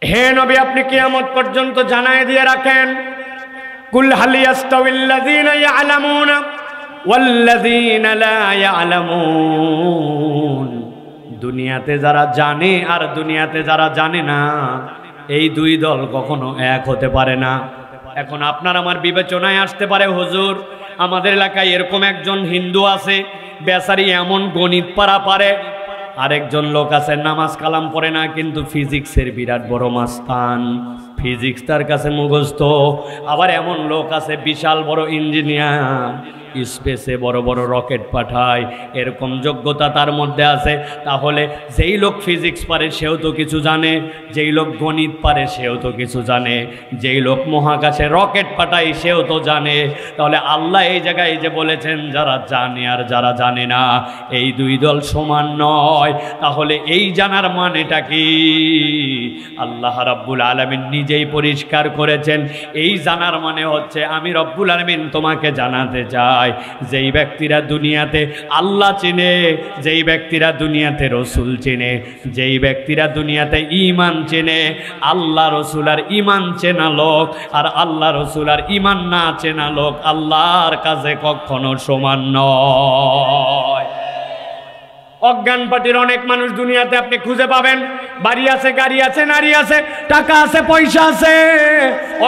হে নবী, আপনি কিয়ামত পর্যন্ত জানায় দিয়ে রাখেন, কুল হাল ইয়াস্তাউিল্লাযীনা ইয়ালামুনা ওয়াল্লাযীনা লা ইয়ালামুন। দুনিয়াতে যারা জানে আর দুনিয়াতে যারা জানে না, এই দুই দল কখনো এক হতে পারে না। এখন আপনার আমার বিবেচনায় আসতে পারে, হুজুর আমাদের এলাকায় এরকম একজন হিন্দু আছে, বেচারি এমন গণিত পারা পারে, আরেকজন লোক আছে নামাজ কালাম পড়ে না কিন্তু ফিজিক্সের বিরাট বড় মাস্তান, ফিজিক্স তার কাছে মুখস্থ। আবার এমন লোক আছে বিশাল বড় ইঞ্জিনিয়ার, স্পেসে বড় বড় রকেট পাঠায়, এরকম যোগ্যতা তার মধ্যে আছে। তাহলে যেই লোক ফিজিক্স পারে সেও তো কিছু জানে, যেই লোক গণিত পারে সেও তো কিছু জানে, যেই লোক মহাকাশে রকেট পাঠায় সেও তো জানে। তাহলে আল্লাহ এই জায়গায় যে বলেছেন যারা জানে আর যারা জানে না, এই দুই দল সমান নয়। তাহলে এই জানার মানেটা কি? আল্লাহ রাব্বুল আলামিন নিজেই পরিষ্কার করেছেন, এই জানার মানে হচ্ছে আমি রব্বুল আলামিন তোমাকে জানাতে চাই, যেই ব্যক্তিরা দুনিয়াতে আল্লাহ চিনে, যেই ব্যক্তিরা দুনিয়াতে রসুল চিনে, যেই ব্যক্তিরা দুনিয়াতে ঈমান চিনে, আল্লাহ রসুল আর ঈমান চেনা লোক আর আল্লাহ রসুল আর ঈমান না চেনা লোক আল্লাহর কাছে কখনো সমান নয়। অজ্ঞান পাটির অনেক মানুষ দুনিয়াতে আপনি খুঁজে পাবেন, বাড়ি আছে, গাড়ি আছে, নারী আছে, টাকা আছে, পয়সা আছে,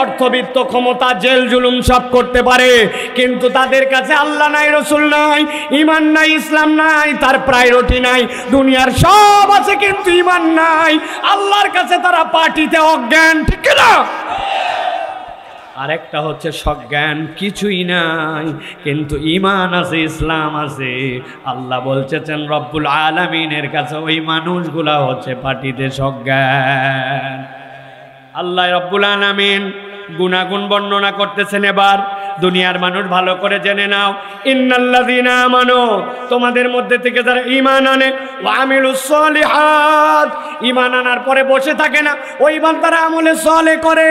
অর্থবিত্ত, ক্ষমতা, জেল জুলুম সব করতে পারে, কিন্তু তাদের কাছে আল্লাহ নাই, রসুল নাই, ঈমান নাই, ইসলাম নাই, তার প্রায়োরিটি নাই। দুনিয়ার সব আছে কিন্তু ঈমান নাই, আল্লাহর কাছে তারা পার্টিতে অজ্ঞান, ঠিক না? আরেকটা হচ্ছে সজ্ঞান, কিছুই নাই কিন্তু ঈমান আছে, ইসলাম আছে। আল্লাহ বলছেন রব্বুল আলামিনের কাছে ওই মানুষগুলা হচ্ছে পার্টিতে সজ্ঞান। আল্লাহ রব্বুল আলামিন গুনাগুণ বর্ণনা করতেছেন। এবার দুনিয়ার মানুষ ভালো করে জেনে নাও, ইন্নাল্লাযীনা আমানু, তোমাদের মধ্যে থেকে যারা ঈমান আনে, ওয়া আমিলুস সলিহাত, ঈমান আনার পরে বসে থাকে না, ওই বান্দারা আমলে সালেহ করে,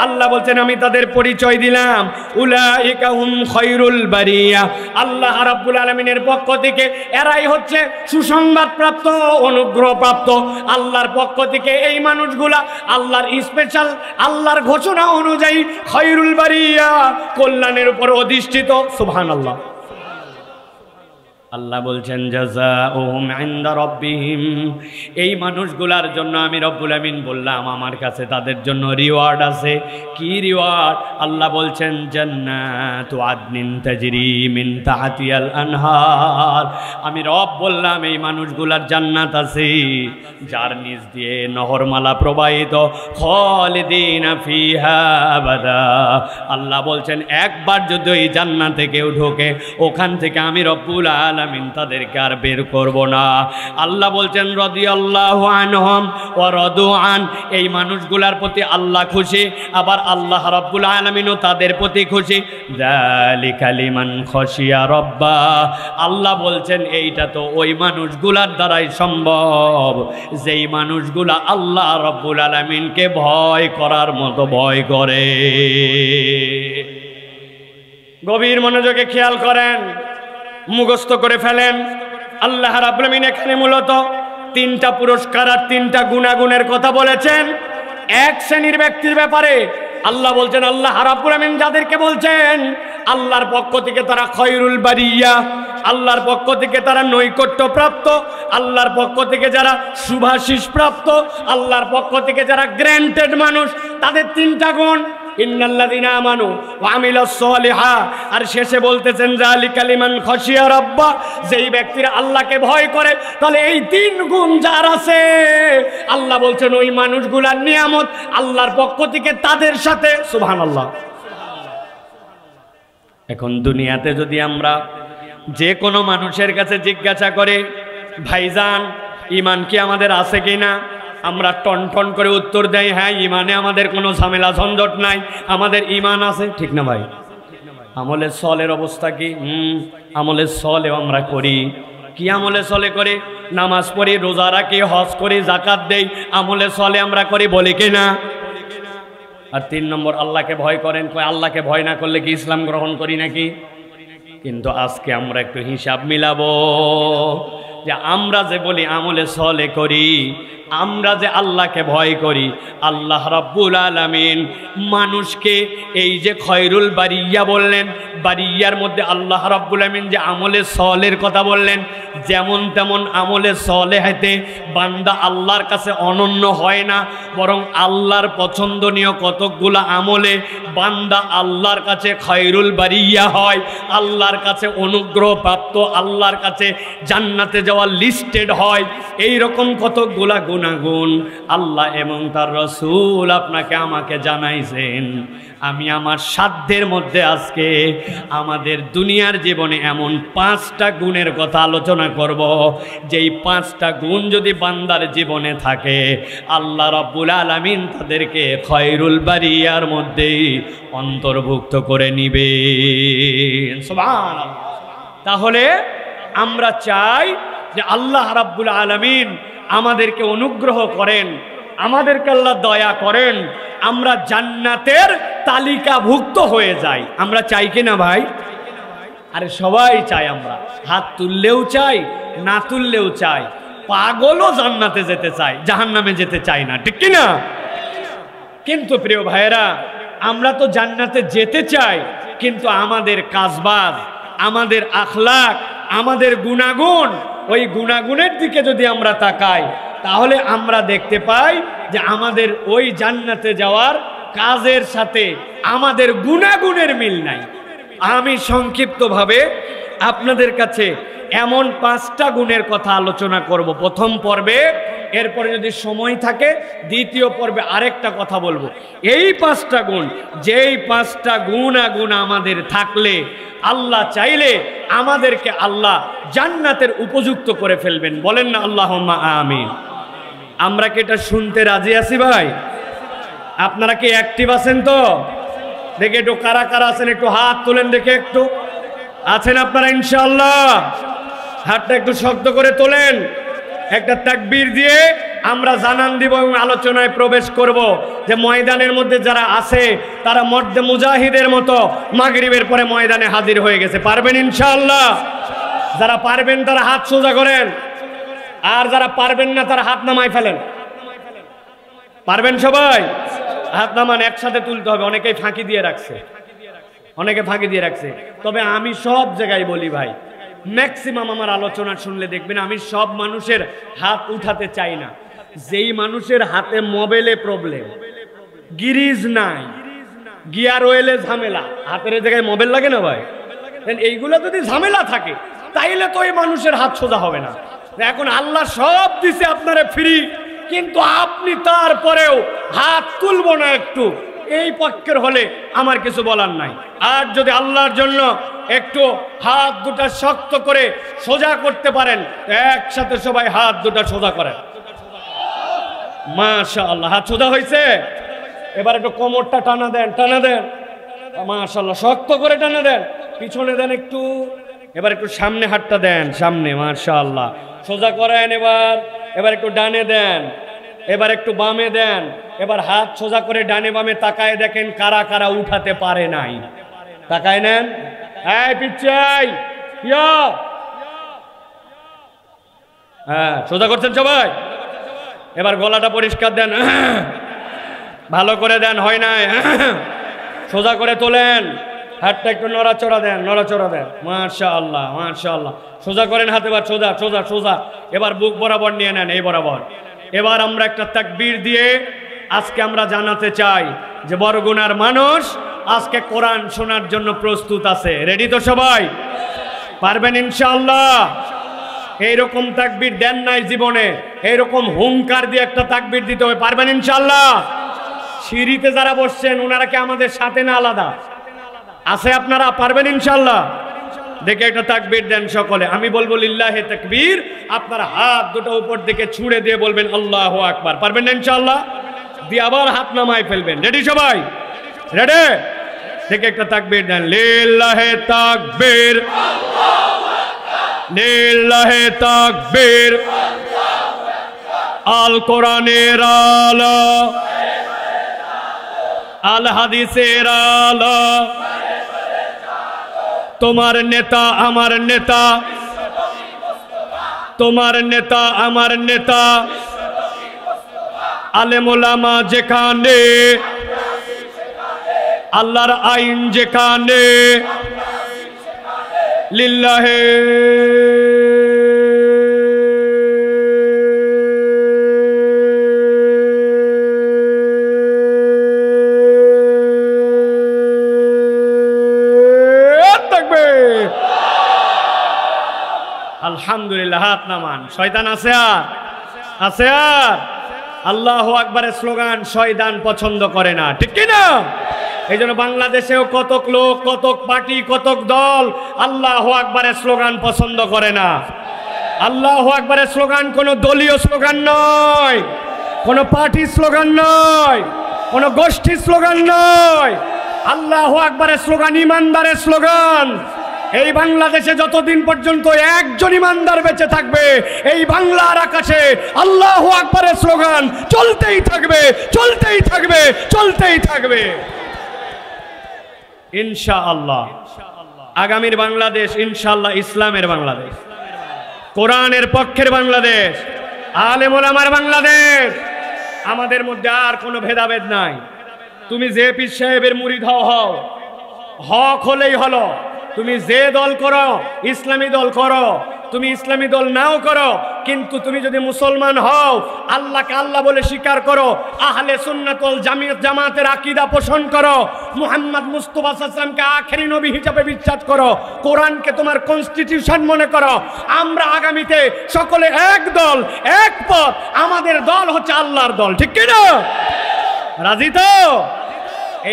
আল্লাহ বলছেন আমি তাদের পরিচয় দিলাম, উলাইকা হুম খায়রুল বারিয়া। আল্লাহ রাব্বুল আলামিনের পক্ষ থেকে এরাই হচ্ছে সুসংবাদ প্রাপ্ত, অনুগ্রহ প্রাপ্ত। আল্লাহর পক্ষ থেকে এই মানুষগুলা আল্লাহর স্পেশাল, আল্লাহর ঘোষণা অনুযায়ী খায়রুল বারিয়া, কল্যাণের উপর অধিষ্ঠিত। সুবহানাল্লাহ। আল্লাহ বলছেন জাযাউহুম ইনদা রাব্বিহিম, এই মানুষগুলার জন্য আমি রব্বুল আমিন বললাম আমার কাছে তাদের জন্য রিওয়ার্ড আছে। কি রিওয়ার্ড? আল্লাহ বলছেন জান্নাতু আদনিন তাজরি মিন তাহতিহাল আনহার, আমি রব বললাম এই মানুষগুলার জান্নাত আছে যার নিচ দিয়ে নহরমালা প্রবাহিত, খালিদিনা ফিহা আবাদা। আল্লাহ বলছেন একবার যদি ওই জান্নাতে কেউ ঢোকে, ওখান থেকে আমি রব্বুল আলামিন তাদেরকে আর বের করব না। আল্লাহ বলছেন রাদিয়াল্লাহু আনহুম ওয়া রাদু আন, এই মানুষগুলার প্রতি আল্লাহ খুশি, আবার আল্লাহ রাব্বুল আলামিনও তাদের প্রতি খুশি। যালিকা লিমান খাশিয়া রাব্বা, আল্লাহ বলছেন এইটা তো ওই মানুষগুলার দ্বারাই সম্ভব যেই মানুষগুলা আল্লাহ রাব্বুল আলামিনকে ভয় করার মতো ভয় করে। গভীর মনোযোগে খেয়াল করেন, মুখস্থ করে ফেলেন। আল্লাহ রাব্বুল আলামিন এখানে মূলত তিনটা পুরস্কার আর তিনটা গুণাগুণের কথা বলেছেন এক শ্রেণীর ব্যক্তির ব্যাপারে। আল্লাহ বলছেন, আল্লাহ রাব্বুল আলামিন যাদেরকে বলছেন আল্লাহর পক্ষ থেকে তারা খায়রুল বারিয়া, আল্লাহর পক্ষ থেকে তারা নৈকট্য প্রাপ্ত, আল্লাহর পক্ষ থেকে যারা শুভাশিস প্রাপ্ত, আল্লাহর পক্ষ থেকে যারা গ্র্যান্টেড মানুষ, তাদের তিনটা গুণ, ইন্নাল্লাযীনা আমানু ওয়া আমিলুস সলিহাত। আর শেষে বলতেছেন যালিকা লিমান খাশিয়া রাব্বা, যেই ব্যক্তিরা আল্লাহকে ভয় করে, তাহলে এই তিন গুণ যার আছে আল্লাহ বলছেন ওই মানুষগুলার নিয়ামত আল্লাহর পক্ষ থেকে তাদের সাথে। সুবহানাল্লাহ। এখন দুনিয়াতে যদি আমরা যে কোনো মানুষের কাছে জিজ্ঞাসা করে ভাইজান ঈমান কি আমাদের আছে কিনা, আমরা টন টন করে উত্তর দেই হ্যাঁ ঈমানে আমাদের কোনো ঝামেলা ঝঞ্ঝট নাই, আমাদের ঈমান আছে, ঠিক না ভাই? আমলে সলের অবস্থা কি? আমলে সলেও আমরা করি। কি আমলে সলে করে? নামাজ পড়ি, রোজা রাখি, হজ করি, যাকাত দেই, আমলে সলে আমরা করি, বলি কি না? আর 3 নম্বর আল্লাহকে ভয় করেন, কয় আল্লাহকে ভয় না করলে কি ইসলাম গ্রহণ করি নাকি? কিন্তু আজকে আমরা একটু হিসাব মিলাবো যে আমরা যে বলি আমলে সলে করি, আমরা যে আল্লাহকে ভয় করি, আল্লাহ রাব্বুল আলামিন মানুষকে এই যে খয়রুল বারিয়া বললেন, বারিয়ার মধ্যে আল্লাহ রাব্বুল আলামিন যে আমলে সলের কথা বললেন, যেমন তেমন আমলে সলেহাতে বান্দা আল্লাহর কাছে অনন্য হয় না, বরং আল্লাহর পছন্দনীয় কতকগুলো আমলে বান্দা আল্লাহর কাছে খয়রুল বারিয়া হয়, আল্লাহর কাছে অনুগ্রহ প্রাপ্ত, আল্লাহর কাছে জান্নাতে যাওয়া লিস্টেড হয়। এই রকম কতকগুলা গুণাগুণ আল্লাহ এবং তার রাসূল আপনাকে আমাকে জানাইছেন। আমি আমার সাধ্যের মধ্যে আজকে আমাদের দুনিয়ার জীবনে এমন 5টা গুণের কথা আলোচনা করব, যেই 5টা গুণ যদি বান্দার জীবনে থাকে আল্লাহ রাব্বুল আলামিন তাদেরকে খয়রুল বারিয়ার মধ্যেই অন্তর্ভুক্ত করে নিবেন। সুবহানাল্লাহ। তাহলে আমরা চাই যে আল্লাহ রাব্বুল আলামিন আমাদেরকে অনুগ্রহ করেন, আমাদেরকে আল্লাহ দয়া করেন, আমরা জান্নাতের তালিকাভুক্ত হয়ে যাই। আমরা চাই কি না ভাই? আরে সবাই চাই, আমরা হাত তুললেও চাই, না তুললেও চাই। পাগলও জান্নাতে যেতে চায়, জাহান্নামে যেতে চায় না, ঠিক কি না? কিন্তু প্রিয় ভাইয়েরা, আমরা তো জান্নাতে যেতে চাই, কিন্তু আমাদের কাজবাজ, আমাদের আখলাক, আমাদের গুণাগুণ, ওই গুণাগুণের দিকে যদি আমরা তাকাই তাহলে আমরা দেখতে পাই যে আমাদের ওই জান্নাতে যাওয়ার কাজের সাথে আমাদের গুণাগুণের মিল নাই। আমি সংক্ষিপ্তভাবে আপনাদের কাছে এমন 5টা গুণের কথা আলোচনা করব প্রথম পর্বে, এরপরে যদি সময় থাকে দ্বিতীয় পর্বে আরেকটা কথা বলবো। এই 5টা গুণ, যেই 5টা গুণাগুণ আমাদের থাকলে আল্লাহ চাইলে আমাদেরকে আল্লাহ জান্নাতের উপযুক্ত করে ফেলবেন। বলেন না আল্লাহুম্মা আমিন। আমরা কি এটা শুনতে রাজি আছি ভাই? আপনারা কি অ্যাক্টিভ আছেন তো? দেখে একটু কারা কারা আছেন একটু হাত তোলেন, দেখে একটু আছেন আপনারা ইনশাআল্লাহ? হাতটা একটু শক্ত করে তোলেন। একটা তাকবীর দিয়ে আমরা জানান দিব এবং আলোচনায় প্রবেশ করব যে ময়দানের মধ্যে যারা আছে তারা মর্দে মুজাহিদের মতো মাগরিবের পরে ময়দানে হাজির হয়ে গেছে। পারবেন ইনশাআল্লাহ? যারা পারবেন তারা হাত সোজা করেন, আর যারা পারবেন না তারা হাত নামায় ফেলেন। পারবেন সবাই? হাত নামান, একসাথে তুলতে হবে। অনেকেই ফাঁকি দিয়ে রাখছে, অনেকে ফাঁকি দিয়ে রাখছে। তবে আমি সব জায়গায় বলি ভাই, ম্যাক্সিমাম আমার আলোচনা শুনলে দেখবেন আমি সব মানুষের হাত উঠাতে চাই না। যেই মানুষের হাতে মোবাইলে প্রবলেম, গিরিজ নাই, গিয়ার ওয়েলে ঝামেলা, হাতের জায়গায় মোবাইল লাগে না ভাই, এইগুলো যদি ঝামেলা থাকে তাইলে তো এই মানুষের হাত সোজা হবে না। এখন আল্লাহ সব দিছে আপনারা ফ্রি, কিন্তু আপনি তারপরেও হাত তুলবো না একটু, এই পক্ষের হলে আমার কিছু বলার নাই। আর যদি আল্লাহর জন্য একটু হাত দুটা শক্ত করে সোজা করতে পারেন, একসাথে সবাই হাত দুটা সোজা করেন। মাশাআল্লাহ, হাত সোজা হয়েছে। এবার একটু কোমরটা টানা দেন, টানা দেন। মাশাআল্লাহ, শক্ত করে টানা দেন। পিছনে দেন একটু, এবার একটু সামনে হাতটা দেন, সামনে। মাশাআল্লাহ, সোজা করেন। এবার একটু ডানে দেন, এবার একটু বামে দেন। এবার হাত সোজা করে ডানে বামে তাকায় দেখেন কারা কারা উঠাতে পারে নাই। তাকায় নেন। এই পিচ্চাই, হ্যাঁ, সোজা করছেন সবাই? এবার গলাটা পরিষ্কার দেন, ভালো করে দেন, হয় নাই। সোজা করে তোলেন, হাতটা একটু নড়াচড়া দেন, নড়াচড়া দেন। মাশাআল্লাহ, মাশাআল্লাহ। সোজা করেন হাত, এবার সোজা সোজা সোজা। এবার বুক বরাবর নিয়ে নেন, এই বরাবর। এবার আমরা একটা তাকবীর দিয়ে আজকে আমরা জানাতে চাই যে বরগুনার মানুষ আজকে কোরআন শোনার জন্য প্রস্তুত আছে। রেডি তো সবাই? পারবেন ইনশাআল্লাহ? এইরকম তাকবীর দেন নাই জীবনে, এইরকম হুঙ্কার দিয়ে একটা তাকবীর দিতে হবে। পারবেন ইনশাআল্লাহ? সিঁড়িতে যারা বসছেন ওনারা কি আমাদের সাথে না আলাদা আছে? আপনারা পারবেন ইনশাআল্লাহ? দেখে একটা তাকবীর দেন সকলে। আমি বলবো লিল্লাহে তাকবীর, আপনারা হাত দুটো উপর দিকে ছুঁড়ে দিয়ে বলবেন আল্লাহু আকবার। পারবেন না ইনশাআল্লাহ? দিয়ে আবার হাত নামায় ফেলবেন। রেডি সবাই? রেডি? দেখে একটা তাকবীর দেন, লিল্লাহে তাকবীর, লিল্লাহে তাকবীর। আল কোরআনের আলো, আল হাদিসের আলো, তোমার নেতা আমার নেতা, তোমার নেতা আমার নেতা, আলেম ওলামা যেখানে, আল্লাহর আইন যেখানে, লিল্লাহে আলহামদুলিল্লাহ। হাত নামান। শয়তান আছে আর? আছে আর? আল্লাহু আকবারের স্লোগান শয়তান পছন্দ করে না, ঠিক কি না? এই জন্য বাংলাদেশেও কতক লোক, কতক পার্টি, কতক দল আল্লাহু আকবারের স্লোগান পছন্দ করে না। আল্লাহু আকবারের স্লোগান কোনো দলীয় স্লোগান নয়, কোনো পার্টির স্লোগান নয়, কোনো গোষ্ঠীর স্লোগান নয়। আল্লাহু আকবারের স্লোগান ইমানদারের স্লোগান। এই বাংলাদেশে যতদিন পর্যন্ত একজন ইমানদার বেঁচে থাকবে, এই বাংলার আকাশে আল্লাহু আকবারের স্লোগান চলতেই থাকবে, চলতেই থাকবে, চলতেই থাকবে ইনশাআল্লাহ। আগামীর বাংলাদেশ ইনশাআল্লাহ ইসলামের বাংলাদেশ, কোরআনের পক্ষের বাংলাদেশ, আলেম ওলামার বাংলাদেশ। আমাদের মধ্যে আর কোনো ভেদাভেদ নাই। তুমি যে পীর সাহেবের মুরিদ হও, হক হলেই হলো। তুমি যে দল করো, ইসলামী দল করো, তুমি ইসলামী দল নাও করো, কিন্তু তুমি যদি মুসলমান হও, আল্লাহকে আল্লাহ বলে স্বীকার করো, আহলে সুন্নাত ওয়াল জামাতের আকীদা পোষণ করো, মুহাম্মদ মুস্তাফা সাল্লাল্লাহু আলাইহি ওয়াসাল্লামকে আখেরি নবী হিসেবে বিশ্বাস করো, কোরআনকে তোমার কনস্টিটিউশন মনে করো, আমরা আগামীতে সকলে এক দল, এক পথ। আমাদের দল হচ্ছে আল্লাহর দল, ঠিক কি না? রাজি তো?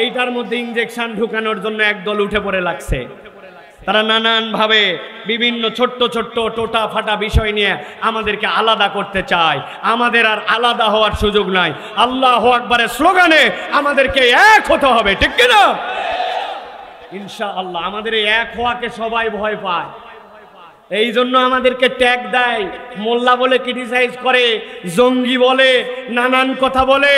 এইটার মধ্যে ইনজেকশন ঢুকানোর জন্য এক দল উঠে পড়ে লাগছে। তারা নানান ভাবে বিভিন্ন ছোট্ট ছোট্ট টোটা ফাটা বিষয় নিয়ে আমাদেরকে আলাদা করতে চায়। আমাদের আর আলাদা হওয়ার সুযোগ নাই। আল্লাহু আকবারের স্লোগানে আমাদেরকে এক হতে হবে, ঠিক কি না? ইনশাআল্লাহ। আমাদের এই এক হওয়াকে সবাই ভয় পায়, এই জন্য আমাদেরকে ট্যাগ দেয়, মোল্লা বলে ক্রিটিসাইজ করে, জঙ্গি বলে, নানান কথা বলে।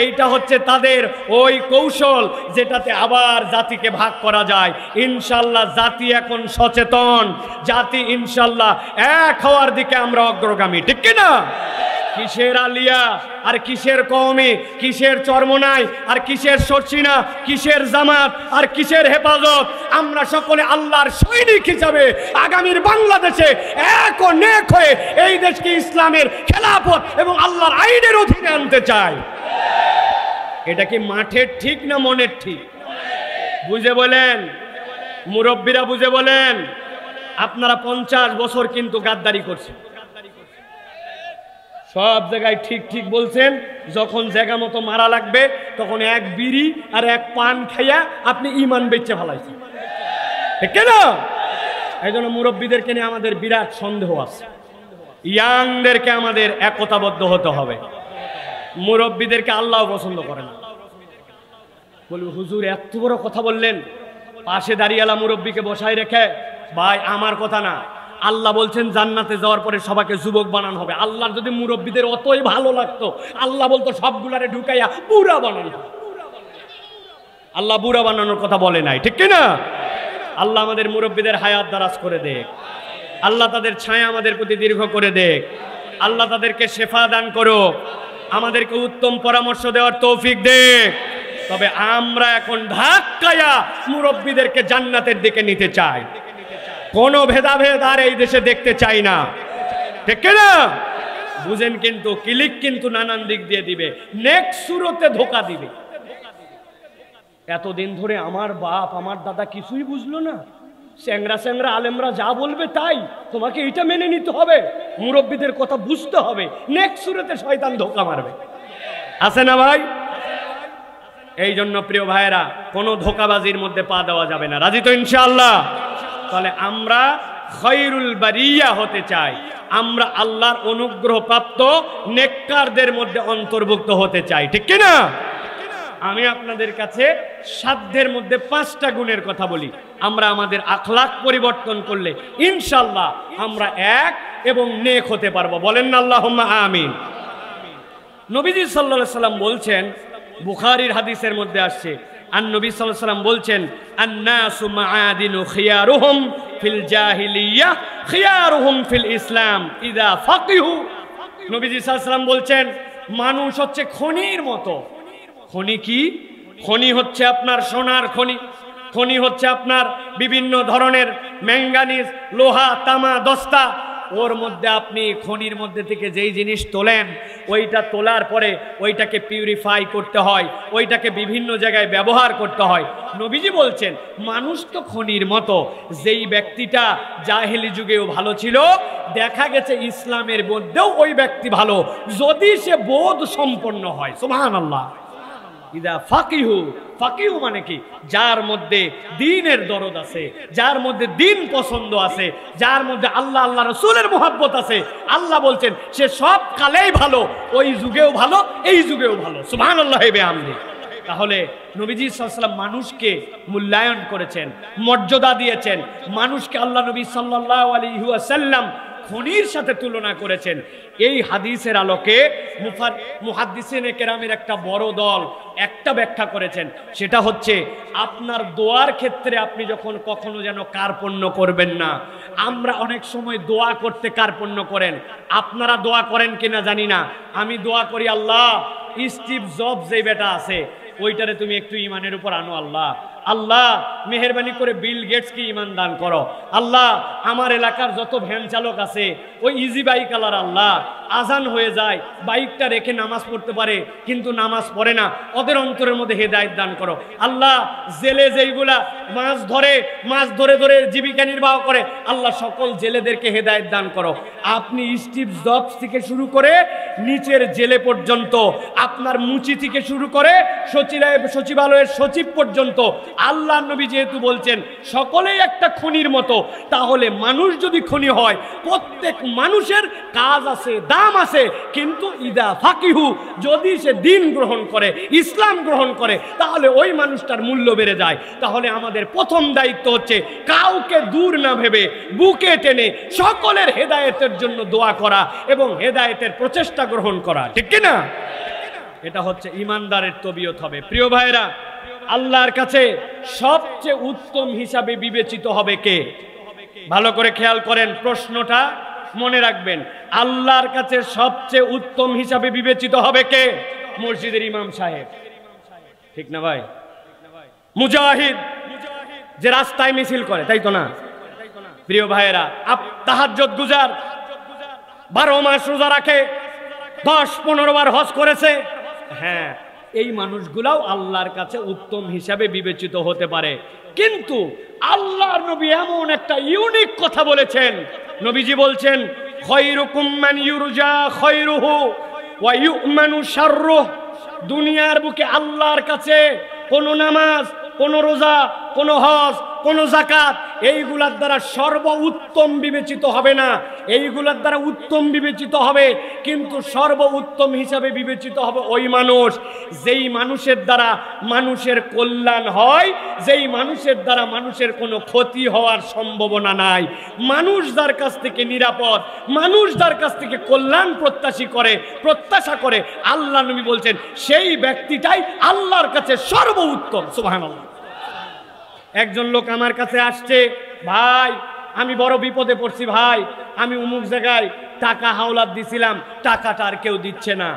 এইটা হচ্ছে তাদের ওই কৌশল, যেটাতে আবার জাতিকে ভাগ করা যায়। ইনশাল্লাহ জাতি এখন সচেতন, জাতি ইনশাল্লাহ এক হওয়ার দিকে আমরা অগ্রগামী, ঠিক কিনা? কিসের আলিয়া আর কিসের কওমি, কিসের চরমনাই আর কিসের শর্ষিনা, কিসের জামাত আর কিসের হেফাজত। আমরা সকলে আল্লাহর সৈনিক হিসাবে আগামীর বাংলাদেশে এক ও নেক হয়ে এই দেশকে ইসলামের খেলাফত এবং আল্লাহর আইনের অধীনে আনতে চাই। এটা কি মাঠের ঠিক না মনের ঠিক? বুঝে বলেন, মুরব্বীরা বুঝে বলেন। আপনারা 50 বছর কিন্তু গাদ্দারি করছেন, সব জায়গায় ঠিক ঠিক বলছেন। যখন জায়গা মতো মারা লাগবে তখন এক বিড়ি আর এক পান খাইয়া আপনি ইমান বেচে ফেলাইছেন, ঠিক না? এই জন্য মুরব্বীদেরকে নিয়ে আমাদের বিরাট সন্দেহ আছে। ইয়াংদেরকে আমাদের একতাবদ্ধ হতে হবে। মুরব্বীদেরকে আল্লাহ পছন্দ করে না। বলবো হুজুর এত বড় কথা বললেন, পাশে দাঁড়িয়েলা মুরব্বীকে বসায় রেখে, ভাই আমার কথা না, আল্লাহ বলছেন জান্নাতে যাওয়ার পরে সবাইকে যুবক বানানো হবে। আল্লাহর যদি মুরব্বীদের অতই ভালো লাগতো, আল্লাহ বলতো সবগুলারে ঢুকাইয়া বুড়া বানানো। আল্লাহ বুড়া বানানোর কথা বলে নাই, ঠিক কিনা? আল্লাহ আমাদের মুরব্বীদের হায়াত দারাজ করে দেখ, আল্লাহ তাদের ছায়া আমাদের প্রতি দীর্ঘ করে দেখ, আল্লাহ তাদেরকে শেফা দান করো, আমাদেরকে উত্তম পরামর্শ দেওয়ার তৌফিক দেখ। তবে আমরা এখন ধাক্কায়া মুরব্বীদেরকে জান্নাতের দিকে নিতে চাই, কোনো ভেদাভেদ আর এই দেশে দেখতে চাই না, ঠিক না? বুঝেন কিন্তু ক্লিক কিন্তু নানান দিক দিয়ে দিবে, নেক্সট সুরতে ধোকা দিবে। এতদিন ধরে আমার বাপ আমার দাদা কিছুই বুঝলো না, স্যাংরা স্যাংরা আলেমরা যা বলবে তাই, তোমাকে এটা মেনে নিতে হবে, মুরব্বীদের কথা বুঝতে হবে। নেক্সট সুরতে শয়তান ধোকা মারবে, আছে না ভাই? এই জন্য প্রিয় ভাইয়েরা, কোনো ধোকাবাজির মধ্যে পা দেওয়া যাবে না। রাজি তো ইনশাআল্লাহ? তাহলে আমরা খায়রুল বারিয়া হতে চাই, আমরা আল্লাহর অনুগ্রহ প্রাপ্ত নেককারদের মধ্যে অন্তর্ভুক্ত হতে চাই, ঠিক কি না? আমি আপনাদের কাছে সাধ্যের মধ্যে 5টা গুণের কথা বলি। আমরা আমাদের আখলাক পরিবর্তন করলে ইনশাআল্লাহ আমরা এক এবং নেক হতে পারবো। বলেন না আল্লাহুম্মা আমিন। নবীজি সাল্লাল্লাহু আলাইহি সাল্লাম বলছেন, বুখারীর হাদিসের মধ্যে আসছে, নবী সাল্লাল্লাহু আলাইহি সাল্লাম বলছেন, আন-নাসু মাআদিনু খিয়ারুহুম ফিল জাহিলিয়াহ খিয়ারুহুম ফিল ইসলাম ইযা ফাকিহু। নবীজি সাল্লাল্লাহু আলাইহি সাল্লাম বলছেন, মানুষ হচ্ছে খনির মতো। খনি কি? খনি হচ্ছে আপনার সোনার খনি, খনি হচ্ছে আপনার বিভিন্ন ধরনের ম্যাঙ্গানিজ, লোহা, তামা, দস্তা। ওর মধ্যে আপনি খনির মধ্যে থেকে যেই জিনিস তোলেন, ওইটা তোলার পরে ওইটাকে পিউরিফাই করতে হয়, ওইটাকে বিভিন্ন জায়গায় ব্যবহার করতে হয়। নবীজি বলছেন মানুষ তো খনির মতো। যেই ব্যক্তিটা জাহেলি যুগেও ভালো ছিল, দেখা গেছে ইসলামের মধ্যেও ওই ব্যক্তি ভালো, যদি সে বোধ সম্পন্ন হয়। সুবহানাল্লাহ। ইদা ফাকিহু, ফাকিহু মানে কি? যার মধ্যে দ্বীনের দরদ আছে, যার মধ্যে দ্বীন পছন্দ আছে, যার মধ্যে আল্লাহ আল্লাহ রাসূলের মুহাব্বত আছে। আল্লাহ বলছেন সে সব কালেই ভালো, ওই যুগেও ভালো, এই যুগেও ভালো। সুবহানাল্লাহ বিহামদি। তাহলে নবীজি সাল্লাল্লাহু আলাইহি ওয়াসাল্লাম মানুষকে মূল্যায়ন করেছেন, মর্যাদা দিয়েছেন। মানুষকে আল্লাহ নবী সাল্লাল্লাহু আলাইহি ওয়াসাল্লাম খনির সাথে তুলনা করেছেন। এই হাদিসের আলোকে মুহাদ্দিসিনে কেরামের একটা বড় দল একটা ব্যাখ্যা করেছেন, সেটা হচ্ছে আপনার দোয়ার ক্ষেত্রে আপনি যখন কখনো যেন কার্পণ্য করবেন না। আমরা অনেক সময় দোয়া করতে কার্পণ্য করেন, আপনারা দোয়া করেন কিনা জানি না। আমি দোয়া করি, আল্লাহ স্টিভ জবস যে বেটা আছে ওইটারে তুমি একটু ইমানের উপর আনো। আল্লাহ আল্লাহ মেহেরবানি করে বিল গেটসকে ইমান দান করো। আল্লাহ আমার এলাকার যত ভ্যান চালক আছে ওই ইজি বাইক আলার আল্লাহ আজান হয়ে যায়, বাইকটা রেখে নামাজ পড়তে পারে কিন্তু নামাজ পড়ে না, ওদের অন্তরের মধ্যে হেদায়েত দান করো। আল্লাহ জেলে যেইগুলা মাছ ধরে ধরে জীবিকা নির্বাহ করে, আল্লাহ সকল জেলেদেরকে হেদায়েত দান করো। আপনি স্টিভ জবস থেকে শুরু করে নিচের জেলে পর্যন্ত, আপনার মুচি থেকে শুরু করে সচিবালয়ের সচিব পর্যন্ত, আল্লাহ নবী যেহেতু বলছেন সকলেই একটা খনির মতো, তাহলে মানুষ যদি খনি হয়, প্রত্যেক মানুষের কাজ আছে, দাম আছে, কিন্তু ইদা ফাকিহু, যদি সে দ্বীন গ্রহণ করে, ইসলাম গ্রহণ করে, তাহলে ওই মানুষটার মূল্য বেড়ে যায়। তাহলে আমাদের প্রথম দায়িত্ব হচ্ছে কাউকে দূর না ভেবে বুকে টেনে সকলের হেদায়েতের জন্য দোয়া করা এবং হেদায়েতের প্রচেষ্টা গ্রহণ করা, ঠিক কি না? এটা হচ্ছে ইমানদারের তবিয়ত হবে। প্রিয় ভাইরা, আল্লাহর কাছে সবচেয়ে উত্তম হিসাবে বিবেচিত হবে কে? ভালো করে খেয়াল করেন, প্রশ্নটা মনে রাখবেন। আল্লাহর কাছে সবচেয়ে উত্তম হিসাবে বিবেচিত হবে কে? মসজিদের ইমাম সাহেব, ঠিক না ভাই? মুজাহিদ যে রাস্তায় মিছিল করে, তাই তো না? প্রিয় ভাইয়েরা, তাহাজ্জুদ গুজার, 12 মাস রোজা রাখে, 10-15 বার হজ করেছে, হ্যাঁ, এই মানুষগুলাও আল্লাহর কাছে উত্তম হিসাবে বিবেচিত হতে পারে। কিন্তু আল্লাহর নবী এমন একটা ইউনিক কথা বলেছেন। নবীজি বলছেন, খায়রুকুম মান ইউরজা খায়রুহু ওয়া ইউমানু শাররুহু। দুনিয়ার বুকে আল্লাহর কাছে কোন নামাজ, কোন রোজা, কোন হজ, কোন যাকাত এইগুলার দ্বারা সর্বোত্তম বিবেচিত হবে না। এইগুলার দ্বারা উত্তম বিবেচিত হবে, কিন্তু সর্বোত্তম হিসাবে বিবেচিত হবে ওই মানুষ যেই মানুষের দ্বারা মানুষের কল্যাণ হয়, যেই মানুষের দ্বারা মানুষের কোনো ক্ষতি হওয়ার সম্ভাবনা নাই, মানুষ যার কাছ থেকে নিরাপদ, মানুষ যার কাছ থেকে কল্যাণ প্রত্যাশা করে, আল্লাহ নবী বলছেন সেই ব্যক্তিটাই আল্লাহর কাছে সর্বোত্তম। সুবহানাল্লাহ। একজন লোক আমার কাছে আসছে, ভাই আমি বড় বিপদে পড়ছি, ভাই আমি অমুক জায়গায় টাকা হাওলাত দিছিলাম, টাকাটা আর কেউ দিচ্ছে না,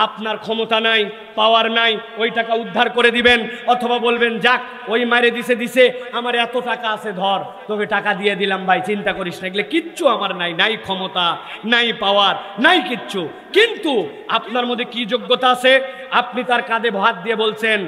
আপনার ক্ষমতা নাই, পাওয়ার নাই, ওই টাকা উদ্ধার করে দিবেন, অথবা বলবেন যাক ওই মারে দিছে আমার এত টাকা আছে, ধর তোকে টাকা দিয়ে দিলাম ভাই, চিন্তা করিস না। এগুলো কিচ্ছু আমার নাই, নাই ক্ষমতা, নাই পাওয়ার, নাই কিচ্ছু। কিন্তু আপনার মধ্যে কি যোগ্যতা আছে? আপনি তার কাঁধে হাত দিয়ে বলছেন,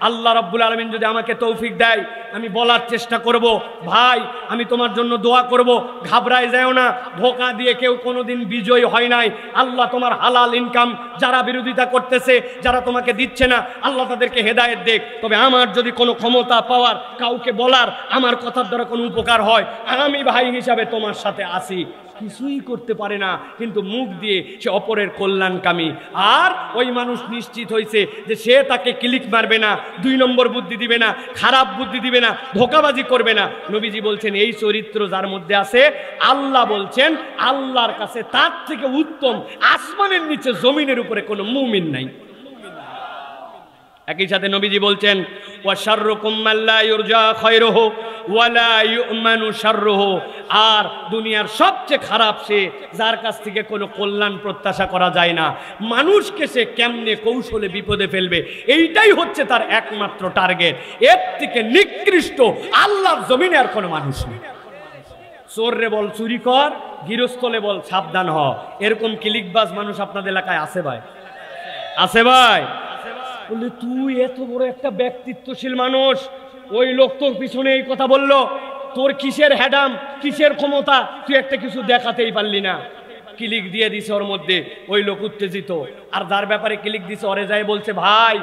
আল্লাহ রাব্বুল আলামিন যদি আমাকে তৌফিক দেয় আমি বলার চেষ্টা করব, ভাই আমি তোমার জন্য দোয়া করব, ঘাবড়ায় যাও না, ধোঁকা দিয়ে কেউ কোনোদিন বিজয়ী হয় নাই। আল্লাহ তোমার হালাল ইনকাম যারা বিরোধিতা করতেছে, যারা তোমাকে দিচ্ছে না, আল্লাহ তাদেরকে হেদায়েত দেখ। তবে আমার যদি কোনো ক্ষমতা পাওয়ার, কাউকে বলার, আমার কথার দ্বারা কোনো উপকার হয়, আমি ভাই হিসাবে তোমার সাথে আছি। কিছুই করতে পারে না, কিন্তু মুখ দিয়ে সে অপরের কল্যাণকামী। আর ওই মানুষ নিশ্চিত হয়েছে যে সে তাকে ক্লিক মারবে না, 2 নম্বর বুদ্ধি দিবে না, খারাপ বুদ্ধি দিবে না, ধোঁকাবাজি করবে না। নবীজি বলছেন এই চরিত্র যার মধ্যে আছে, আল্লাহ বলছেন আল্লাহর কাছে তার থেকে উত্তম আসমানের নিচে জমিনের উপরে কোনো মুমিন নাই। একই সাথে নবীজি বলছেন ওয়া শাররুকুম মান লা ইউরজা খায়রুহু ওয়া লা ইউমানু শাররুহু, আর দুনিয়ার সবচেয়ে খারাপ সে যার কাছ থেকে কোনো কল্যাণ প্রত্যাশা করা যায় না। মানুষকে সে কেমনে কৌশলে বিপদে ফেলবে, এইটাই হচ্ছে তার একমাত্র টার্গেট। এর থেকে নিকৃষ্ট আল্লাহর জমিনে আর কোনো মানুষ নেই। চোররে বল চুরি কর, গৃহস্থলে বল সাবধান হ, এরকম ক্লিকবাজ মানুষ আপনাদের এলাকায় আছে ভাই? আছে ভাই? বললে তুই এত বড় একটা ব্যক্তিত্বশীল মানুষ, ওই লোক তোর পিছনে এই কথা বললো, তোর কিসের হ্যাডাম, কিসের ক্ষমতা, তুই একটা কিছু দেখাতেই পারলি না। ক্লিক দিয়ে দিছে ওর মধ্যে, ওই লোক উত্তেজিত, আর যার ব্যাপারে ক্লিক দিছে ওরে যায় বলছে ভাই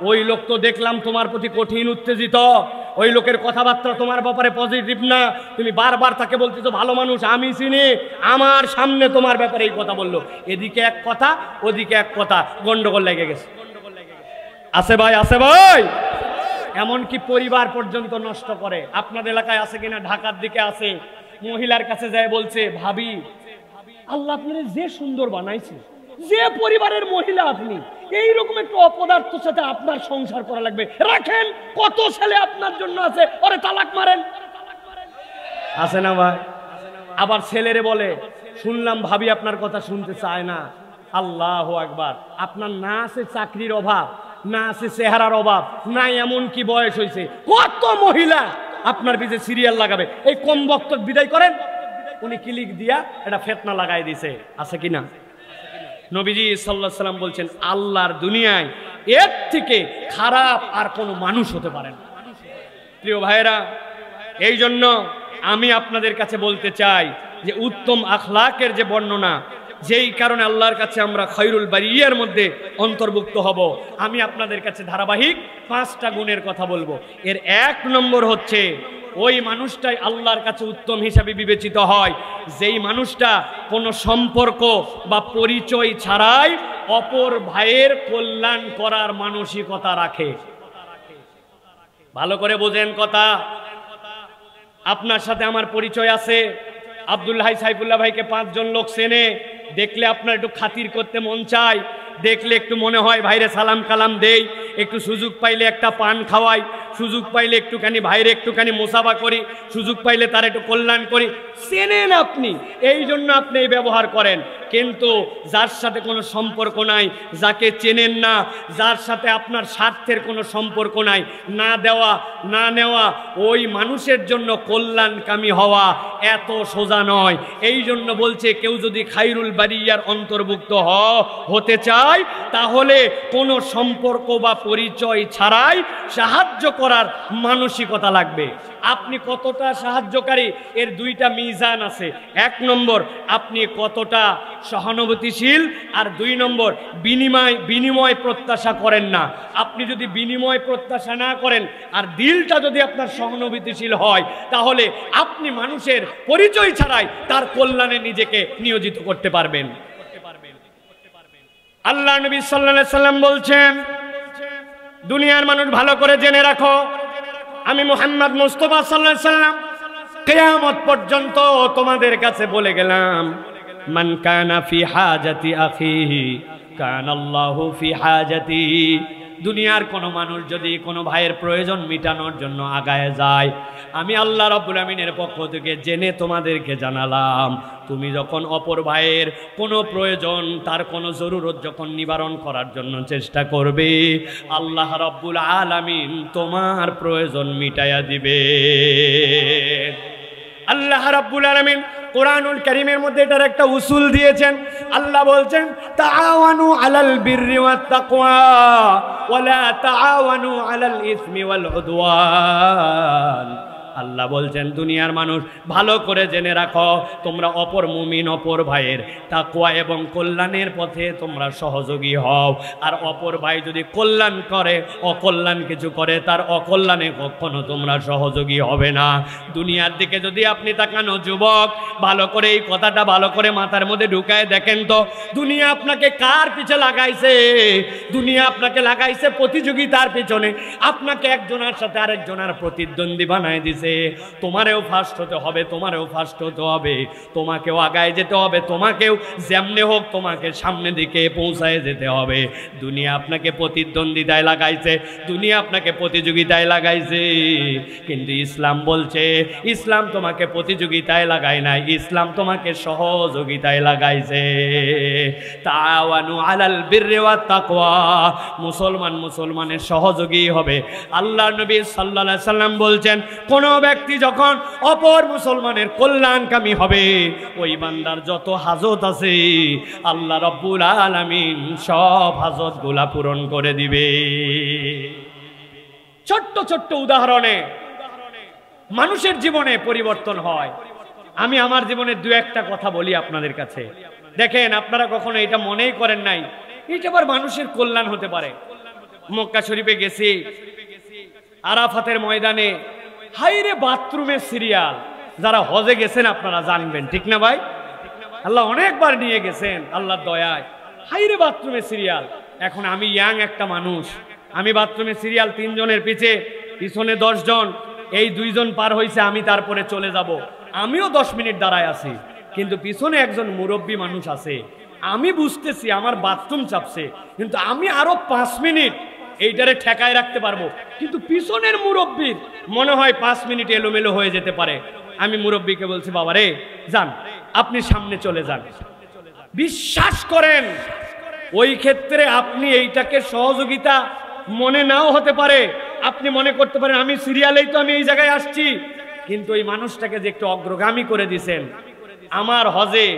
ওই লোক তো দেখলাম তোমার প্রতি কঠিন উত্তেজিত, ওই লোকের কথাবার্তা তোমার ব্যাপারে পজিটিভ না, তুমি বারবার তাকে বলতেছো ভালো মানুষ, আমি চিনি, আমার সামনে তোমার ব্যাপারে এই কথা বললো, এদিকে এক কথা ওদিকে এক কথা, গন্ডগোল লেগে গেছে। আছে ভাই? আছে ভাই? এমনকি পরিবার পর্যন্ত নষ্ট করে। আপনাদের এলাকায় আছে কিনা? ঢাকার দিকে আছে, মহিলার কাছে যায় বলছে ভাবি আল্লাহ আপনার যে সুন্দর বানাইছে, যে পরিবারের মহিলা আপনি, এইরকম একটু অপদার্থের সাথে আপনার সংসার করা লাগবে, রাখেন, কত ছেলে আপনার জন্য আছে, ওরে তালাক মারেন। আছে না ভাই? আবার ছেলেরে বলে শুনলাম ভাবি আপনার কথা শুনতে চায় না। আল্লাহু আকবার। আপনার না আছে চাকরির অভাব, না আছে চেহারার অভাব, না এমন কি বয়স হয়েছে, কত মহিলা আপনার পিছে সিরিয়াল লাগাবে, এই কম বক্তব্য বিদায় করেন। উনি ক্লিক দিয়া এটা ফেতনা লাগাই দিছে। আছে কিনা? নবীজি সাল্লাল্লাহু আলাইহি সাল্লাম বলছেন আল্লাহর দুনিয়ায় এর থেকে খারাপ আর কোনো মানুষ হতে পারে না। প্রিয় ভাইরা, এই জন্য আমি আপনাদের কাছে বলতে চাই যে উত্তম আখলাকের যে বর্ণনা, যেই কারণে আল্লাহর কাছে আমরা খায়রুল বারিয়ার মধ্যে অন্তর্ভুক্ত হব, আমি আপনাদের কাছে ধারাবাহিক 5টা গুণের কথা বলবো। এর 1 নম্বর হচ্ছে ওই মানুষটাই আল্লাহর কাছে উত্তম হিসাবে বিবেচিত হয় যেই মানুষটা কোনো সম্পর্ক বা পরিচয় ছাড়াই অপর ভাইয়ের কল্যাণ করার মানসিকতা রাখে। ভালো করে বোঝেন কথা। আপনার সাথে আমার পরিচয় আছে, আব্দুল্লাহ সাইফুল্লাহ ভাইকে 5 জন লোক চেনে, দেখলে আপনার একটু খাতির করতে মন চায়, দেখলে একটু মনে হয় ভাইরে সালাম কালাম দেই, একটু সুযোগ পাইলে একটা পান খাওয়াই, সুযোগ পাইলে একটুখানি ভাইরে একটুখানি মুসাফা করি, সুযোগ পাইলে তার একটু কল্যাণ করি। চেনেন আপনি, এই জন্য আপনি এই ব্যবহার করেন। কিন্তু যার সাথে কোনো সম্পর্ক নাই, যাকে চেনেন না, যার সাথে আপনার স্বার্থের কোনো সম্পর্ক নাই, না দেওয়া না নেওয়া, ওই মানুষের জন্য কল্যাণকামী হওয়া এত সোজা নয়। এই জন্য বলছে কেউ যদি খায়রুল বারিয়ার অন্তর্ভুক্ত হতে চায় তাহলে কোনো সম্পর্ক বা পরিচয় ছাড়াই সাহায্য করার মানসিকতা লাগবে। আপনি কতটা সাহায্যকারী এর 2টা মিজান আছে। 1 নম্বর আপনি কতটা সহানুভূতিশীল, আর 2 নম্বর বিনিময় প্রত্যাশা করেন না। আপনি যদি বিনিময় প্রত্যাশা না করেন আর দিলটা যদি আপনার সহানুভূতিশীল হয় তাহলে আপনি মানুষের পরিচয় ছাড়াই তার কল্যাণে নিজেকে নিয়োজিত করতে পারবেন। আল্লাহ নবী সাল্লাল্লাহু আলাইহি সাল্লাম বলছেন দুনিয়ার মানুষ ভালো করে জেনে রাখো, আমি মুহাম্মদ মুস্তাফা সাল্লাল্লাহু আলাইহি সাল্লাম কিয়ামত পর্যন্ত তোমাদের কাছে বলে গেলাম মান কানা ফি হাজাতি আখিহি কানা আল্লাহু ফি হাজাতিহি। দুনিয়ার কোনো মানুষ যদি কোনো ভাইয়ের প্রয়োজন মিটানোর জন্য আগায় যায়, আমি আল্লাহ রাব্বুল আমিনের পক্ষ থেকে জেনে তোমাদেরকে জানালাম, তুমি যখন অপর ভাইয়ের কোনো প্রয়োজন, তার কোনো জরুরত যখন নিবারণ করার জন্য চেষ্টা করবে, আল্লাহ রাব্বুল আলামিন তোমার প্রয়োজন মিটাইয়া দিবে। আল্লাহ রাব্বুল আলামিন কোরআনুল কারীমের মধ্যে এটার একটা উসুল দিয়েছেন। আল্লাহ বলছেন তাআওয়ানু আলাল বিররি ওয়াত তাকওয়া ওয়ালা তাআওয়ানু আলাল ইসমি ওয়াল উদওয়ান। আল্লাহ বলছেন দুনিয়ার মানুষ ভালো করে জেনে রাখো, তোমরা অপর মুমিন অপর ভাইয়ের তাকওয়া এবং কল্যাণের পথে তোমরা সহযোগী হও। আর অপর ভাই যদি কল্যাণ করে, অকল্যাণ কিছু করে, তার অকল্যাণে কখনো তোমরা সহযোগী হবে না। দুনিয়ার দিকে যদি আপনি তাকানো যুবক, ভালো করে এই কথাটা ভালো করে মাথার মধ্যে ঢুকায় দেখেন তো, দুনিয়া আপনাকে কার পিছে লাগাইছে? দুনিয়া আপনাকে লাগাইছে প্রতিযোগিতার পিছনে, আপনাকে একজনের সাথে আরেকজনের প্রতিদ্বন্দ্বী বানায় দিছে। দিছে, তোমারেও ফার্স্ট হতে হবে, তোমারেও ফার্স্ট হতে হবে, তোমাকেও আগায় যেতে হবে, তোমাকেও যেমনে হোক তোমাকে সামনে দিকে পৌঁছায় যেতে হবে। দুনিয়া আপনাকে প্রতিদ্বন্দ্বিতায় লাগাইছে, দুনিয়া আপনাকে প্রতিযোগিতায় লাগাইছে, কিন্তু ইসলাম বলছে ইসলাম তোমাকে প্রতিযোগিতায় লাগায় নাই, ইসলাম তোমাকে সহযোগিতায় লাগাইছে। তাআওয়ানু আলাল বিররি ওয়াত তাকওয়া, মুসলমান মুসলমানের সহযোগী হবে। আল্লাহর নবী সাল্লাল্লাহু আলাইহি সাল্লাম বলছেন, কোন ব্যক্তি যখন অপর মুসলমানের কল্যাণকামী হবে, ওই বান্দার যত হাজত আছে আল্লাহ রাব্বুল আলামিন সব হাজতগুলা পূরণ করে দিবে। ছোট্ট ছোট্ট উদাহরণে মানুষের জীবনে পরিবর্তন হয়। আমি আমার জীবনের দু একটা কথা বলি আপনাদের কাছে, দেখেন আপনারা কখনো এটা মনেই করেন নাই এটা আবার মানুষের কল্যাণ হতে পারে। মক্কা শরীফে গেছি, আরাফাতের ময়দানে হাইরে বাথরুমের সিরিয়াল, যারা হজে গেছেন আপনারা জানবেন, ঠিক না ভাই? আল্লাহ অনেকবার নিয়ে গেছেন আল্লাহর দয়ায়। হাইরে বাথরুমের সিরিয়াল। এখন আমি ইয়াং একটা মানুষ, আমি বাথরুমের সিরিয়াল 3 জনের পিছনে 10 জন, এই 2 জন পার হয়েছে, আমি তারপরে চলে যাব, আমিও 10 মিনিট দাঁড়ায় আছি, কিন্তু পিছনে একজন মুরব্বী মানুষ আছে, আমি বুঝতেছি আমার বাথরুম চাপছে, কিন্তু আমি আরো 5 মিনিট এইটারে ঠেকায় রাখতে পারবো, কিন্তু পিছনের মুরব্বীর মনে হয় 5 মিনিট এলোমেলো হয়ে যেতে পারে। আমি মুরব্বীকে বলছি, বাবা রে যান, আপনি সামনে চলে যান। বিশ্বাস করেন ওই ক্ষেত্রে আপনি এইটাকে সহযোগিতা মনে নাও হতে পারে, আপনি মনে করতে পারেন আমি সিরিয়ালেই তো আমি এই জায়গায় আসছি, কিন্তু ওই মানুষটাকে যে একটু অগ্রগামী করে দিছেন। আমার হজে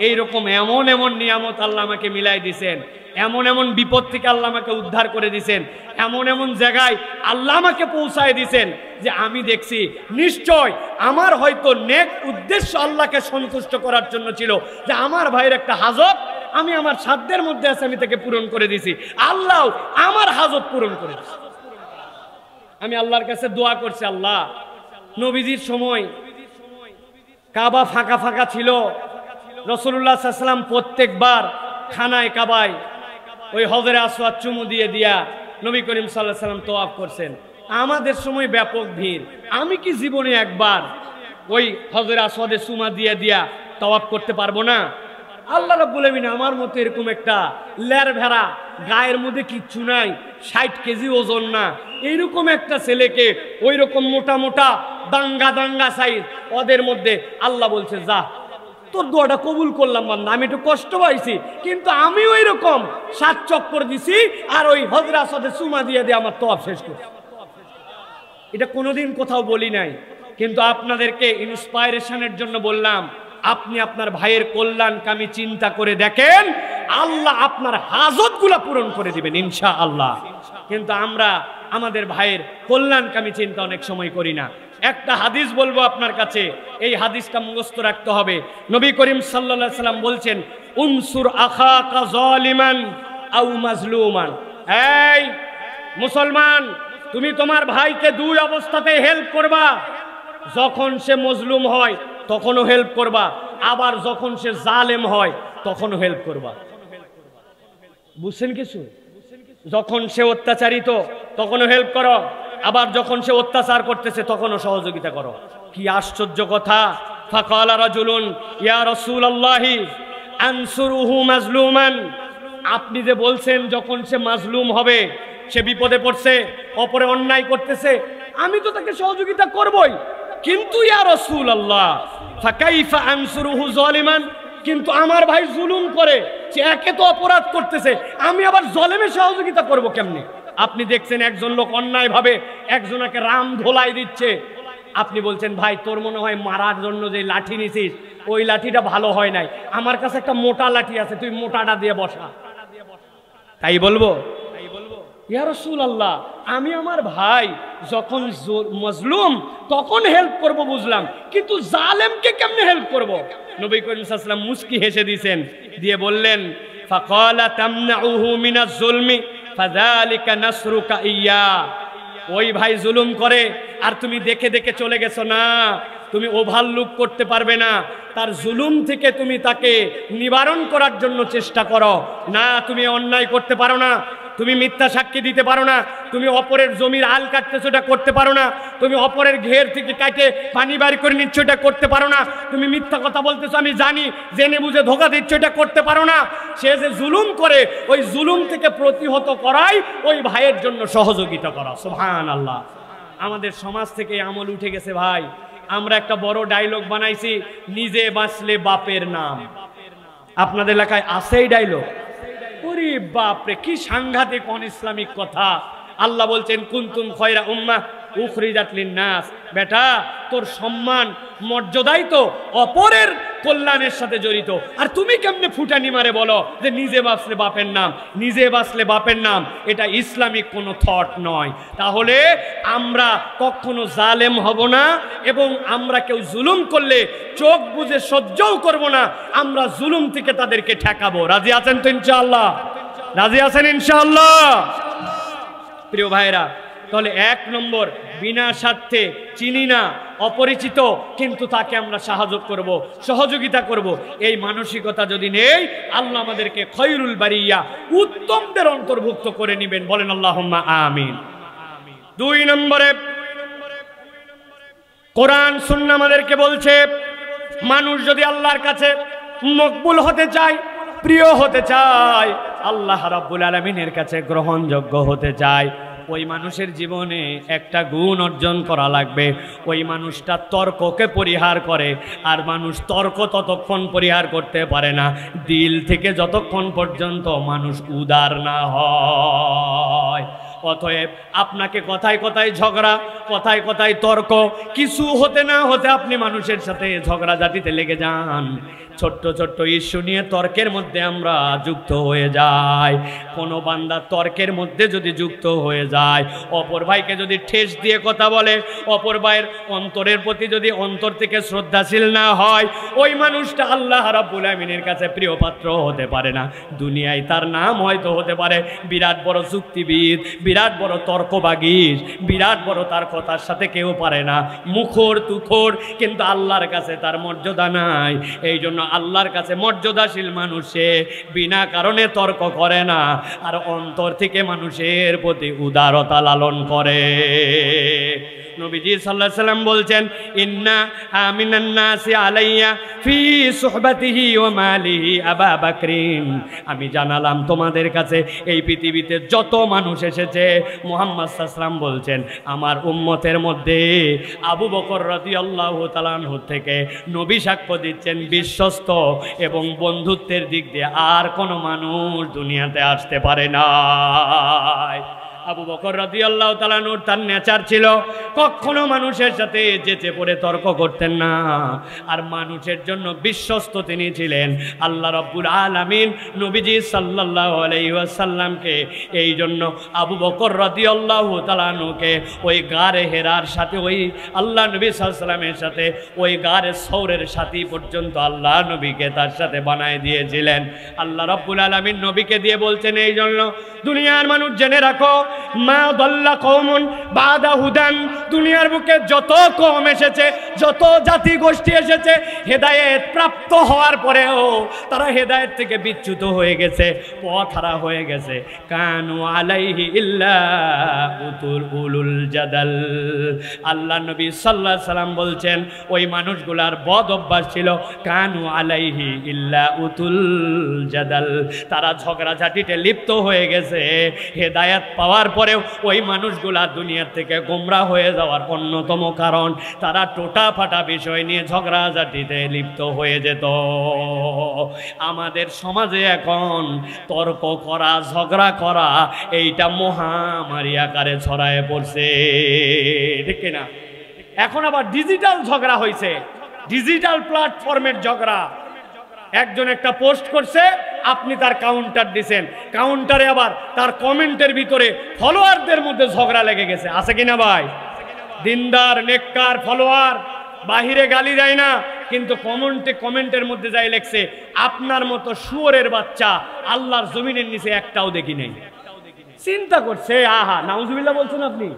এইরকম এমন এমন নিয়ামত আল্লাহ আমাকে মিলাই দিছেন, এমন এমন বিপদ থেকে আল্লাহ আমাকে উদ্ধার করে দিছেন, এমন এমন জায়গায় আল্লাহ আমাকে পৌঁছায় দিছেন যে আমি দেখছি নিশ্চয় আমার হয়তো নেক উদ্দেশ্য আল্লাহকে সন্তুষ্ট করার জন্য ছিল, যে আমার ভাইয়ের একটা হাজত আমি আমার সাধ্যের মধ্যে আছে আমি তাকে পূরণ করে দিছি, আল্লাহ আমার হাজত পূরণ করে দিছে। আমি আল্লাহর কাছে দোয়া করছি, আল্লাহ নবীজির সময় কাবা ফাঁকা ফাঁকা ছিল, রাসূলুল্লাহ সাল্লাল্লাহু আলাইহি ওয়াসাল্লাম প্রত্যেকবার খানায় কাবায় ওই হজরে আসওয়াদ চুমু দিয়ে দিয়া নবী করিম সাল্লাল্লাহু আলাইহি ওয়াসাল্লাম তওয়াফ করছেন। আমাদের সময় ব্যাপক ভিড়, আমি কি জীবনে একবার ওই হজরে আসওয়াদে চুমা দিয়ে দিয়া তওয়াফ করতে পারবো না? আল্লাহ রাব্বুল আলামিন আমার মতো এরকম একটা লের ভেড়া, গায়ের মধ্যে কিচ্ছু নাই, 60 কেজি ওজন না, এইরকম একটা ছেলেকে ওই রকম মোটা মোটা দাঙ্গা দাঙ্গা সাইজ ওদের মধ্যে আল্লাহ বলছে, যা তোর দোয়াটা কবুল করলাম বান্দা, আমি একটু কষ্ট পাইছি কিন্তু আমি ওই রকম 7 চক্কর দিছি আর ওই হজরে আসওয়াদে চুমা দিয়ে দিয়ে আমার তওয়াফ শেষ করছি। এটা কোনোদিন কোথাও বলি নাই, কিন্তু আপনাদেরকে ইন্সপাইরেশনের জন্য বললাম। আপনি আপনার ভাইয়ের কল্যাণকামী চিন্তা করে দেখেন, আল্লাহ আপনার হাজতগুলা পূরণ করে দিবেন ইনশাআল্লাহ। কিন্তু আমরা আমাদের ভাইয়ের কল্যাণকামী চিন্তা অনেক সময় করি না। একটা হাদিস বলবো আপনার কাছে, এই হাদিসটা মুখস্থ রাখতে হবে। নবী করিম সাল্লাল্লাহু আলাইহি সাল্লাম বলছেন, উনসুর আখাকা যালিমান আও মাজলুমান। এই মুসলমান, তুমি তোমার ভাইকে 2 অবস্থাতে হেল্প করবা, যখন সে মজলুম হয় তখনও হেল্প করবা, আবার যখন সে জালেম হয় তখনও হেল্প করবা। বুঝছেন কিছু? যখন সে অত্যাচারিত তখনও হেল্প করো, আবার যখন সে অত্যাচার করতেছে তখনও সহযোগিতা করো। কি আশ্চর্য কথা! ফাকালা রাজুলুন ইয়া রাসূলুল্লাহি আনসুরুহু মাজলুমান। আপনি যে বলছেন যখন সে মাজলুম হবে, সে বিপদে পড়ছে, অপরে অন্যায় করতেছে, আমি তো তাকে সহযোগিতা করবই, কিন্তু ইয়া রাসূলুল্লাহ ফাকাইফা আনসুরুহু যালিমান, কিন্তু আমার ভাই জুলুম করে, সে একে তো অপরাধ করতেছে, আমি আবার জলেমে সহযোগিতা করব কেমনে? আপনি দেখছেন একজন লোক অন্যায় ভাবে একজনকে রাম ধোলাই দিচ্ছে, আপনি বলছেন ভাই তোর মনে হয় মারার জন্য যে লাঠি নিছিস ওই লাঠিটা ভালো হয় নাই, আমার কাছে একটা মোটা লাঠি আছে, তুই মোটাটা দিয়ে বসা। তাই বলবো? ইয়া রাসূলুল্লাহ, আমি আমার ভাই যখন মজলুম তখন হেল্প করব বুঝলাম, কিন্তু জালেমকে কেমনে হেল্প করব? নবী করিম সাল্লাল্লাহু আলাইহি ওয়াসাল্লাম মুস্কি হেসে দিয়েছেন, দিয়ে বললেন, ফাকালা তামনাউহু মিনাজ জুলমি ফাযালিকা নাসরুকা ইয়া। ওই ভাই জুলুম করে আর তুমি দেখে দেখে চলে গেছো না, তুমি ওভারলুক করতে পারবে না, তার জুলুম থেকে তুমি তাকে নিবারণ করার জন্য চেষ্টা করো না, তুমি অন্যায় করতে পারো না, তুমি মিথ্যা সাক্ষী দিতে পারো না, তুমি অপরের জমির আল কাটতেছো, এটা করতে পারো না, তুমি অপরের ঘের থেকে কাটে পানি বাড়ি করে নিচ্ছ, এটা করতে পারো না, তুমি মিথ্যা কথা বলতেছো আমি জানি, জেনে বুঝে ধোকা দিচ্ছ, এটা করতে পারো না। সে যে জুলুম করে ওই জুলুম থেকে প্রতিহত করাই ওই ভাইয়ের জন্য সহযোগিতা করা। সুবহানাল্লাহ। আমাদের সমাজ থেকে আমল উঠে গেছে ভাই। আমরা একটা বড় ডায়লগ বানাইছি, নিজে বাঁচলে বাপের নাম। আপনাদের এলাকায় আছে এই ডায়লগ? ওরে বাপরে, কি সাংঘাতিক অন ইসলামিক কথা। আল্লাহ বলছেন কুনতুম খয়রা উম্মাহ উখরিজাত লিন-নাস। বেটা, তোর সম্মান মর্যাদাই তো অপরের কল্যাণের সাথে জড়িত। আর তুমি কেমনে ফুটানি মারে বলো যে নিজে বাঁচলে বাপের নাম, নিজে বাঁচলে বাপের নাম? এটা ইসলামিক কোনো থট নয়। তাহলে আমরা কখনো জালেম হব না, এবং আমরা কেউ জুলুম করলে চোখ বুজে সহ্যও করব না, আমরা জুলুম থেকে তাদেরকে ঠেকাবো। রাজি আছেন তো ইনশাআল্লাহ? রাজি আছেন ইনশাআল্লাহ? প্রিয় ভাইরা, তাহলে 1 নম্বর, বিনা স্বার্থে, চিনি না, অপরিচিত, কিন্তু তাকে আমরা সাহায্য করব, সহযোগিতা করব, এই মানসিকতা যদি নেই, আল্লাহ আমাদেরকে খয়রুল বারিয়া, উত্তমদের অন্তর্ভুক্ত করে নেবেন। বলেন আল্লাহুম্মা আমিন। 2 নম্বরে, কোরআন সুন্নাহ আমাদেরকে বলছে মানুষ যদি আল্লাহর কাছে মকবুল হতে চায়, প্রিয় হতে চায়, আল্লাহ রাব্বুল আলামিনের কাছে গ্রহণযোগ্য হতে চায়, ওই মানুষের জীবনে একটা গুণ অর্জন করা লাগবে। ওই মানুষটা তর্ককে পরিহার করে, আর মানুষ তর্ক ততক্ষণ পরিহার করতে পারে না দিল থেকে যতক্ষণ পর্যন্ত মানুষ উদার না হয়। অতএব আপনাকে কথায় কথায় ঝগড়া, কথায় কথায় তর্ক, কিছু হতে না হতে আপনি মানুষের সাথে ঝগড়াঝাটিতে লেগে যান, ছোট্ট ছোট্ট ইস্যু নিয়ে তর্কের মধ্যে আমরা যুক্ত হয়ে যাই। কোনো বান্দা তর্কের মধ্যে যদি যুক্ত হয়ে যায়, অপর ভাইকে যদি ঠেস দিয়ে কথা বলে, অপর ভাইয়ের অন্তরের প্রতি যদি অন্তর থেকে শ্রদ্ধাশীল না হয়, ওই মানুষটা আল্লাহ রাব্বুল আমিনের কাছে প্রিয় পাত্র হতে পারে না। দুনিয়ায় তার নাম হয়তো হতে পারে বিরাট বড় যুক্তিবিদ, বিরাট বড় তর্কবাগীশ, বিরাট বড়, তার কথার সাথে কেউ পারে না, মুখর তুখর, কিন্তু আল্লাহর কাছে তার মর্যাদা নাই। এই জন্য আল্লাহর কাছে মর্যাদাশীল মানুষে বিনা কারণে তর্ক করে না, আর অন্তর থেকে মানুষের প্রতি উদারতা লালন করে। নবীজি সাল্লাল্লাহু আলাইহি সাল্লাম বলছেন, ইন্না আমিনান নাসি আলাইয়া ফি সুহবাতিহি ওয়া মালিহি আবা বকরিন। আমি জানালাম তোমাদের কাছে এই পৃথিবীতে যত মানুষ এসেছে, মুহাম্মদ সাল্লাল্লাহু আলাইহি সাল্লাম বলছেন আমার উম্মতের মধ্যে আবু বকর রাদিয়াল্লাহু তাআলা আনহু থেকে নবী সাক্ষ্য দিচ্ছেন বিশ্বস্ত এবং বন্ধুত্বের দিক দিয়ে আর কোনো মানুষ দুনিয়াতে আসতে পারে না। আবু বকর রাদিয়াল্লাহু তাআলা আনহুর তার নেচার ছিল কখনো মানুষের সাথে যেচে পড়ে তর্ক করতেন না, আর মানুষের জন্য বিশ্বস্ত তিনি ছিলেন। আল্লাহ রাব্বুল আলামিন নবীজি সাল্লাল্লাহু আলাইহি ওয়াসাল্লামকে এই জন্য আবু বকর রাদিয়াল্লাহু তাআলা আনহুকে ওই গারে হেরার সাথে, ওই আল্লাহ নবী সাল্লাল্লাহু আলাইহি ওয়াসাল্লামের সাথে ওই গারে সৌরের সাথী পর্যন্ত আল্লাহ নবীকে তার সাথে বানায় দিয়েছিলেন। আল্লাহ রাব্বুল আলামিন নবীকে দিয়ে বলছেন, এই জন্য দুনিয়ার মানুষ জেনে রাখো, মা দাল্লা কওমুন বাদা হুদান, দুনিয়ার বুকে যত কওম এসেছে, যত জাতি গোষ্ঠী এসেছে, হেদায়েত প্রাপ্ত হওয়ার পরেও তারা হেদায়েত থেকে বিচ্যুত হয়ে গেছে, পথহারা হয়ে গেছে। কানু আলাইহি ইল্লা উলুল জাদাল। আল্লাহ নবী সাল্লাল্লাহু আলাইহি সাল্লাম বলছেন ওই মানুষগুলার বদ অভ্যাস ছিল, কানু আলাইহি ইল্লা উতুল জাদাল, তারা ঝগড়াঝাটিতে লিপ্ত হয়ে গেছে। হেদায়েত পাওয়ার পরেও ওই মানুষগুলা দুনিয়ার থেকে গোমরা হয়ে যাওয়ার অন্যতম কারণ তারা টোটা ফাটা বিষয় নিয়ে ঝগড়াঝাটিতে লিপ্ত হয়ে যেত। আমাদের সমাজে এখন তর্ক করা, ঝগড়া করা, এইটা মহামারী আকারে ছড়ায় পড়ছে, ঠিক না? এখন আবার ডিজিটাল ঝগড়া হয়েছে, ডিজিটাল প্ল্যাটফর্মের ঝগড়া। একজন একটা পোস্ট করছে, আপনি তার কাউন্টার দিছেন, কাউন্টারে আবার তার কমেন্টের ভিতরে ফলোয়ারদের মধ্যে ঝগড়া লেগে গেছে, আছে কিনা ভাই? দিনদার নেককার ফলোয়ার বাহিরে গালি দেয় না, কিন্তু কমেন্টের মধ্যে যাই লেখছে, আপনার মতো শুয়োরের বাচ্চা আল্লাহর জমিনের নিচে একটাও দেখি নাই। চিন্তা করছে, আহা, নাউজুবিল্লাহ বলছেন আপনি?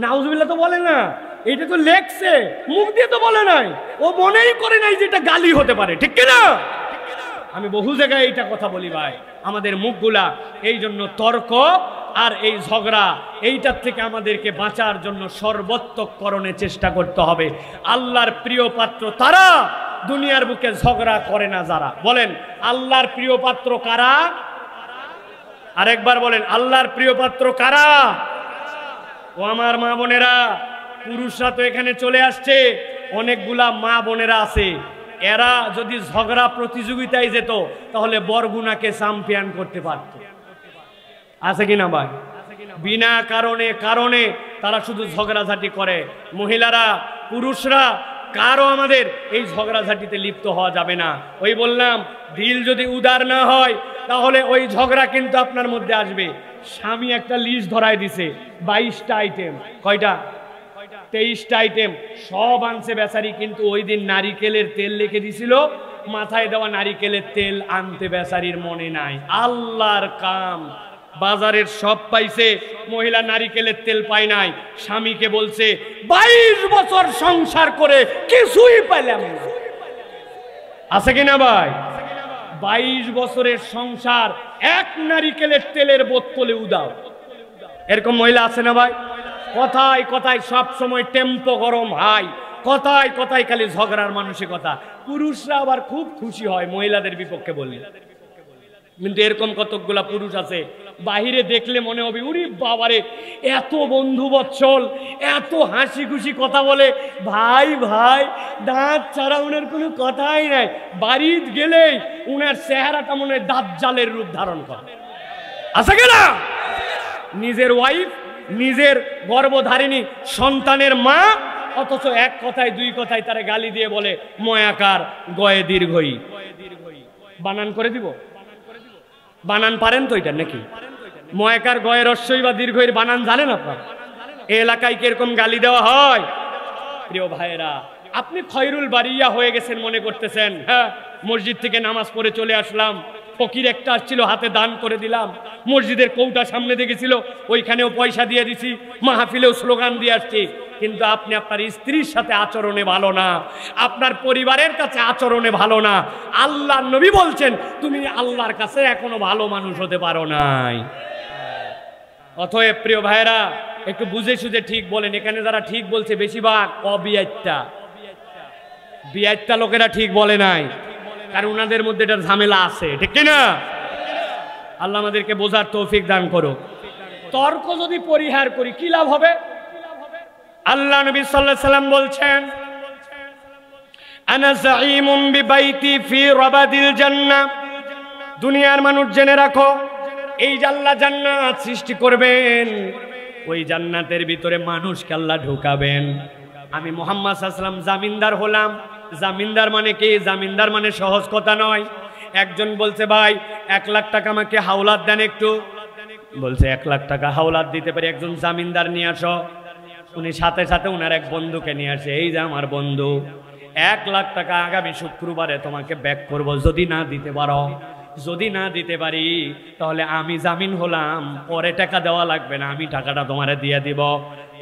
নাউজুবিল্লাহ তো বলে না, এটা তো লেখছে, মুখ দিয়ে তো বলে নাই, ও মনেই করে নাই যে এটা গালি হতে পারে, ঠিক কিনা? আমি বহু জায়গায় এইটা কথা বলি ভাই, আমাদের মুখগুলা এই জন্য তর্ক আর এই ঝগড়া, এইটার থেকে আমাদেরকে বাঁচার জন্য সর্বোত্তকরণে চেষ্টা করতে হবে। আল্লাহর প্রিয় পাত্র তারা, দুনিয়ার বুকে ঝগড়া করে না যারা। বলেন আল্লাহর প্রিয় পাত্র কারা? আরেকবার বলেন আল্লাহর প্রিয় পাত্র কারা? ও আমার মা বোনেরা, পুরুষরা তো এখানে চলে আসছে, অনেকগুলা মা বোনেরা আছে, এরা যদি ঝগড়া প্রতিযোগিতায় যেত তাহলে বরগুনাকে চ্যাম্পিয়ন করতে পারত। আছে কিনা ভাই? বিনা কারণে তারা শুধু ঝগড়াঝাটি করে। মহিলারা, পুরুষরা, কারো আমাদের এই ঝগড়াঝাটিতে লিপ্ত হওয়া যাবে না। ওই বললাম, দিল যদি উদার না হয় তাহলে ওই ঝগড়া কিন্তু আপনার মধ্যে আসবে। স্বামী একটা লিস্ট ধরায় দিছে, 22টা আইটেম। কয়টা? 23টা আইটেম সব আনছে বেচারি, কিন্তু ওই দিন নারিকেলের তেল লিখে দিছিল, মাথায় দেওয়া নারিকেলের তেল আনতে বেচারির মনে নাই। আল্লাহর কাম, বাজারের সব পাইছে, মহিলা নারিকেলের তেল পায় নাই। স্বামীকে বলছে 22 বছর সংসার করে কিছুই পাইলাম না। আছে কিনা ভাই? 22 বছরের সংসার, এক নারিকেলের তেলের বোতলে উদাও। এরকম মহিলা আছে না ভাই? কথায় কথায় সব সময় টেম্পো গরম হয়, কথায় কথায় খালি ঝগড়ার মানসিকতা। পুরুষরা আবার খুব খুশি হয় মহিলাদের বিপক্ষে বললে। কিন্তু এরকম কতকগুলা পুরুষ আছে, বাহিরে দেখলে মনে হবে উরি বাবারে, এত বন্ধু বৎসল, এত হাসি খুশি কথা বলে, ভাই ভাই, দাঁত ছাড়া উনার কোনো কথাই নাই। বাড়িতে গেলেই উনার চেহারাটা মনে হয় দাজ্জালের রূপ ধারণ করে। আছে কিনা? নিজের ওয়াইফ, নিজের গর্ভধারিণী সন্তানের মা, অথচ এক কথায় দুই কথায় তারা গালি দিয়ে বলে ময়াকার গয়ে দীর্ঘই। বানান করে দিব? বানান পারেন তো এটা নাকি? ময়াকার গয়ে রস্যই বা দীর্ঘের বানান জানেন আপনারা? এই এলাকায় কিরকম গালি দেওয়া হয়? প্রিয় ভাইয়েরা, আপনি খয়রুল বারিয়া হয়ে গেছেন মনে করতেছেন। হ্যাঁ, মসজিদ থেকে নামাজ পড়ে চলে আসলাম, ফকির একটা আসছিল, হাতে দান করে দিলাম। মসজিদের কৌটা সামনে দেখেছিল, ওইখানেও পয়সা দিয়ে দিছি, মাহফিলেও স্লোগান দিয়ে আসছি। কিন্তু আপনি আপনার স্ত্রীর সাথে আচরণে ভালো না, আপনার পরিবারের কাছে আচরণে ভালো না। আল্লাহর নবী বলছেন তুমি আল্লাহর কাছে এখনো ভালো মানুষ হতে পারো নাই। অতএব প্রিয় ভাইয়েরা, একটু বুঝে সুঝে ঠিক বলেন। এখানে যারা ঠিক বলছে বেশিরভাগ বিয়াইত্তা লোকেরা ঠিক বলে নাই, কারণ ওনাদের মধ্যে এটা ঝামেলা আছে, ঠিক কিনা? আল্লাহ আমাদেরকে বোঝার তৌফিক দান করো। তর্ক যদি পরিহার করি কি লাভ হবে? আল্লাহ নবী সাল্লাল্লাহু আলাইহি সাল্লাম বলছেন, আনা যাঈমুম বিবাইতি ফি রাবাদিল জান্নাহ। দুনিয়ার মানুষ জেনে রাখো, এই যে আল্লাহ জান্নাত সৃষ্টি করবেন, ওই জান্নাতের ভিতরে মানুষকে আল্লাহ ঢুকাবেন। আমি মুহাম্মদ সাল্লাল্লাহু আলাইহি সাল্লাম জামিনদার হলাম। জামিনদার মানে কি? জামিনদার মানে সহজ কথা নয়। একজন বলছে ভাই 1 লাখ টাকা আমাকে হাওলাত দেন একটু। বলছে 1 লাখ টাকা হাওলাত দিতে পারি, একজন জামিনদার নিয়ে আসো। উনি সাথে সাথে উনার এক বন্ধুকে নিয়ে আসে, এই যে আমার বন্ধু, 1 লাখ টাকা আগামী শুক্রবারে তোমাকে ব্যাক করব, যদি না দিতে পারো, যদি না দিতে পারি তাহলে আমি জামিন হলাম, পরে টাকা দেওয়া লাগবে না, আমি টাকাটা তোমারে দিয়ে দিব।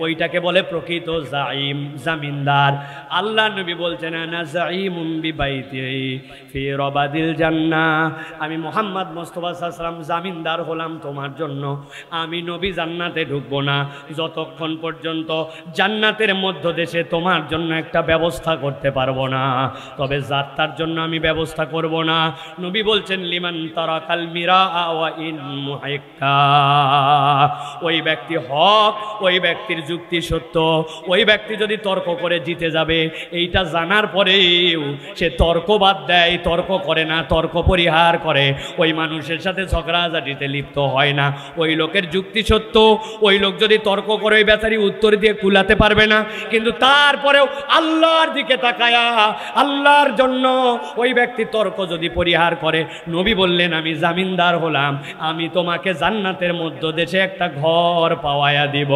ওইটাকে বলে প্রকৃত জাইম, জামিনদার। আল্লাহ নবী বলছেন আনা জাইমুম বিবাইতি ফি রাবাদিল জান্নাহ। আমি মুহাম্মদ মুস্তাফা সাল্লাল্লাহু আলাইহি ওয়াসাল্লাম জামিনদার হলাম তোমার জন্য। আমি নবী জান্নাতে ঢুকবো না যতক্ষণ পর্যন্ত জান্নাতের মধ্যদেশে তোমার জন্য একটা ব্যবস্থা করতে পারবো না। তবে যাত্রার জন্য আমি ব্যবস্থা করব না। নবী বলছেন লিমান তারাকাল মিরা ওয়া ইন মুহিক্কা। ওই ব্যক্তি হক, ওই ব্যক্তির যুক্তি সত্য, ওই ব্যক্তি যদি তর্ক করে জিতে যাবে এইটা জানার পরেও সে তর্ক বাদ দেয়, তর্ক করে না, তর্ক পরিহার করে, ওই মানুষের সাথে ঝগড়াঝাটিতে লিপ্ত হয় না। ওই লোকের যুক্তি সত্য, ওই লোক যদি তর্ক করে ওই বেচারি উত্তর দিয়ে কুলাতে পারবে না, কিন্তু তারপরেও আল্লাহর দিকে তাকায়া আল্লাহর জন্য ওই ব্যক্তি তর্ক যদি পরিহার করে, নবী বললেন আমি জামিনদার হলাম, আমি তোমাকে জান্নাতের মধ্যদেশে একটা ঘর পাওয়ায়া দিব।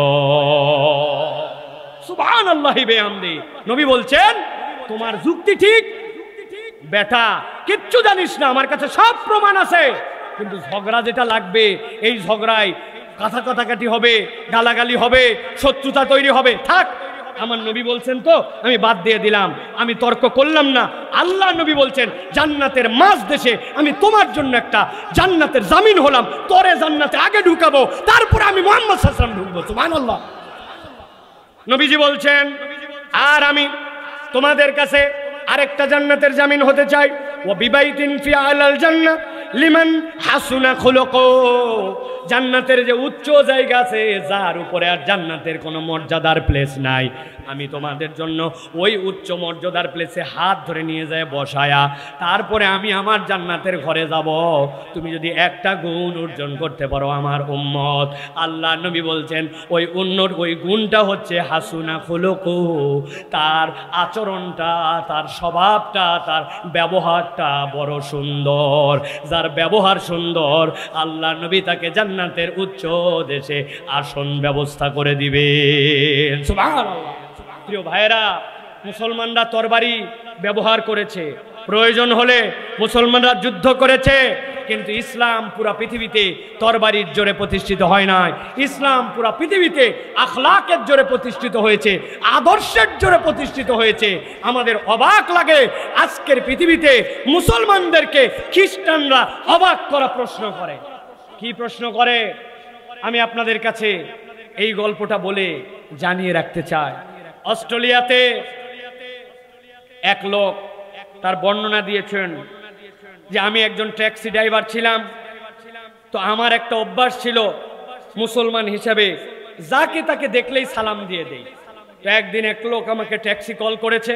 সুবহানাল্লাহি বিহামদি। নবী বলছেন তোমার যুক্তি ঠিক বেটা, কিচ্ছু জানিস না, আমার কাছে সব প্রমাণ আছে, কিন্তু ঝগড়া যেটা লাগবে, এই ঝগড়ায় কাটাকাটি হবে, গালাগালি হবে, শত্রুতা তৈরি হবে, থাক আমার নবী বলছেন তো আমি বাদ দিয়ে দিলাম, আমি তর্ক করলাম না। আল্লাহ নবী বলছেন জান্নাতের মাঝ দেশে আমি তোমার জন্য একটা জান্নাতের জামিন হলাম, তোরে জান্নাতে আগে ঢুকাবো, তারপরে আমি মুহাম্মদ সাল্লাল্লাহু আলাইহি ওয়াসাল্লাম ঢুকবো। সুবহানাল্লাহ। নবীজি বলছেন আর আমি তোমাদের কাছে আরেকটা জান্নাতের জামিন হতে চাই। ওয়া বিবাইতিন ফি আলাল জান্নাহ লিমান হাসুনা খুলুকু, জান্নাতের যে উচ্চ জায়গা আছে যার উপরে আর জান্নাতের কোনো মর্যাদার প্লেস নাই, আমি তোমাদের জন্য ওই উচ্চ মর্যাদার প্লেসে হাত ধরে নিয়ে যায় বসায়া, তারপরে আমি আমার জান্নাতের ঘরে যাব। তুমি যদি একটা গুণ অর্জন করতে পারো আমার উম্মত, আল্লাহ নবী বলছেন ওই গুণটা হচ্ছে হাসুনা খুলুকু, তার আচরণটা, তার স্বভাবটা, তার ব্যবহারটা বড় সুন্দর। যার ব্যবহার সুন্দর আল্লাহ নবী তাকে জান্নাতের উচ্চ দেশে আসন ব্যবস্থা করে দিবেন। সুবহানাল্লাহ। প্রিয় ভাইরা, মুসলমানরা তরবারি ব্যবহার করেছে, প্রয়োজন হলে মুসলমানরা যুদ্ধ করেছে, কিন্তু ইসলাম পুরা পৃথিবীতে তরবারির জোরে প্রতিষ্ঠিত হয় নাই। ইসলাম পুরা পৃথিবীতে আখলাকের জোরে প্রতিষ্ঠিত হয়েছে, আদর্শের জোরে প্রতিষ্ঠিত হয়েছে। আমাদের অবাক লাগে আজকের পৃথিবীতে মুসলমানদেরকে খ্রিস্টানরা অবাক করা প্রশ্ন করে। কি প্রশ্ন করে? আমি আপনাদের কাছে এই গল্পটা বলে জানিয়ে রাখতে চাই। অস্ট্রেলিয়াতে এক লোক তার বর্ণনা দিয়েছেন যে আমি একজন ট্যাক্সি ড্রাইভার ছিলাম, তো আমার একটা অভ্যাস ছিল মুসলমান হিসাবে যাকে তাকে দেখলেই সালাম দিয়ে দেই। তো একদিন এক লোক আমাকে ট্যাক্সি কল করেছে,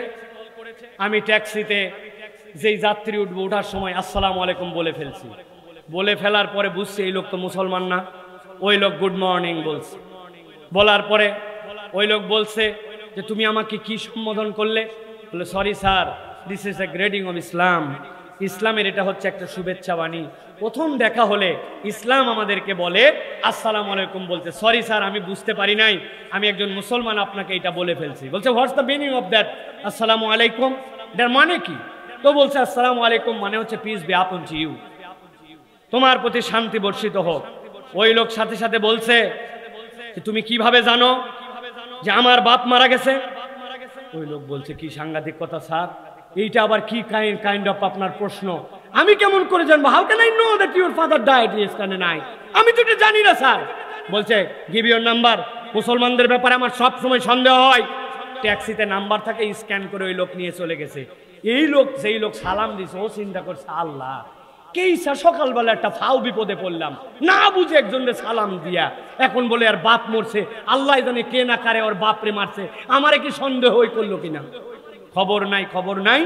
আমি ট্যাক্সিতে যেই যাত্রী উঠবো ওঠার সময় আসসালামু আলাইকুম বলে ফেলছি। বলে ফেলার পরে বুঝছি এই লোক তো মুসলমান না। ওই লোক গুড মর্নিং বলছে। বলার পরে ওই লোক বলছে যে তুমি আমাকে কি সম্বোধন করলে? বলে sorry sir, this is a greeting of Islam. ইসলামের এটা হচ্ছে একটা শুভেচ্ছা বাণী। প্রথম দেখা হলে ইসলাম আমাদেরকে বলে আসসালামু আলাইকুম বলতে। সরি স্যার, আমি বুঝতে পারি নাই, আমি একজন মুসলমান, আপনাকে এটা বলে ফেলছি। বলছে what's the meaning of that আসসালামু আলাইকুম? এটার মানে কি? তো বলছে আসসালামু আলাইকুম মানে হচ্ছে peace be upon to you, তোমার প্রতি শান্তি বর্ষিত হোক। ওই লোক সাথে সাথে বলছে যে তুমি কিভাবে জানো যে আমার বাপ মারা গেছে? ওই লোক বলছে কি সাংঘাতিক কথা স্যার, এইটা আবার কি কাইন্ড অফ আপনার প্রশ্ন? আমি কেমন করে জানবো? How can I know that your father died yesterday night? আমি তো এটা জানি না স্যার। বলছে গিভ ইউর নাম্বার। মুসলমানদের ব্যাপারে আমার সব সময় সন্দেহ হয়। ট্যাক্সিতে নাম্বার থাকে, স্ক্যান করে ওই লোক নিয়ে চলে গেছে। এই লোক যেই লোক সালাম দিছে ও চিন্তা করছে আল্লাহ কেইসা সকালবেলা একটা ফাও বিপদে পড়লাম, না বুঝে একজনের সালাম দিয়া এখন বলে আর বাপ মরছে, আল্লাহ জানে কে না কারে ওর বাপরে মারছে, আমারে কি সন্দেহ হই করলো কিনা? খবর নাই, খবর নাই।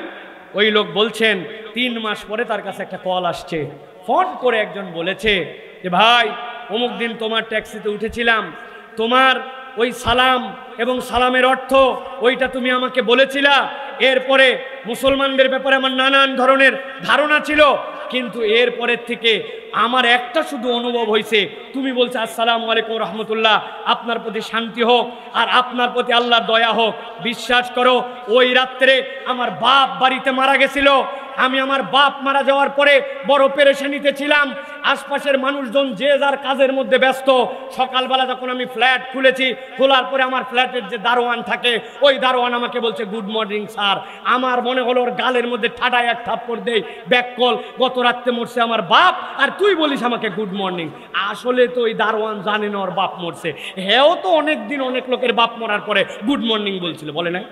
ওই লোক বলছেন 3 মাস পরে তার কাছে একটা কল আসছে। ফোন করে একজন বলেছে যে ভাই অমুক দিন তোমার ট্যাক্সিতে উঠেছিলাম, তোমার ওই সালাম এবং সালামের অর্থ ওইটা তুমি আমাকে বলেছিলা। এরপরে মুসলমানদের ব্যাপারে আমার নানান ধরনের ধারণা ছিল, কিন্তু এরপরের থেকে আমার একটা শুধু অনুভব হয়েছে, তুমি বলছো আসসালামু আলাইকুম রহমতুল্লাহ, আপনার প্রতি শান্তি হোক আর আপনার প্রতি আল্লাহর দয়া হোক। বিশ্বাস করো ওই রাত্রে আমার বাপ বাড়িতে মারা গেছিল। আমি আমার বাপ মারা যাওয়ার পরে বড় পেরেশানিতে ছিলাম। আশপাশের মানুষজন যে যার কাজের মধ্যে ব্যস্ত। সকালবেলা যখন আমি ফ্ল্যাট খুলেছি, খোলার পরে আমার ফ্ল্যাটের যে দারোয়ান থাকে ওই দারোয়ান আমাকে বলছে গুড মর্নিং স্যার। আমার মনে হলো ওর গালের মধ্যে ঠাডায় এক থাপ্পড় দেই, ব্যাককল, গত রাত্রে মরছে আমার বাপ আর তুই বলিস আমাকে গুড মর্নিং। আসলে তো ওই দারোয়ান জানে না ওর বাপ মরছে, হেও তো অনেক দিন অনেক লোকের বাপ মরার পরে গুড মর্নিং বলছিল, বলে না?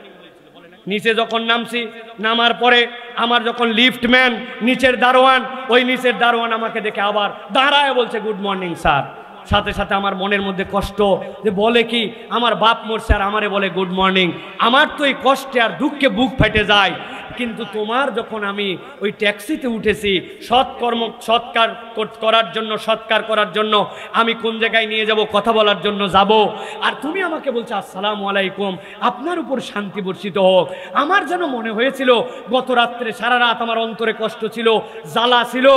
নিচে যখন নামছি, নামার পরে আমার যখন লিফটম্যান নিচের দারোয়ান, ওই নিচের দারোয়ান আমাকে দেখে আবার দাঁড়ায় বলছে গুড মর্নিং স্যার। সাথে সাথে আমার মনের মধ্যে কষ্ট, যে বলে কি আমার বাপ মরছে আর আমারে বলে গুড মর্নিং। আমার তো এই কষ্টে আর দুঃখে বুক ফেটে যায়। কিন্তু তোমার যখন আমি ওই ট্যাক্সিতে উঠেছি সৎকার করার জন্য আমি কোন জায়গায় নিয়ে যাব, কথা বলার জন্য যাব, আর তুমি আমাকে বলছো আসসালামু আলাইকুম, আপনার উপর শান্তি বর্ষিত হোক। আমার যেন মনে হয়েছিল গত রাত্রে সারা রাত আমার অন্তরে কষ্ট ছিল, জ্বালা ছিল।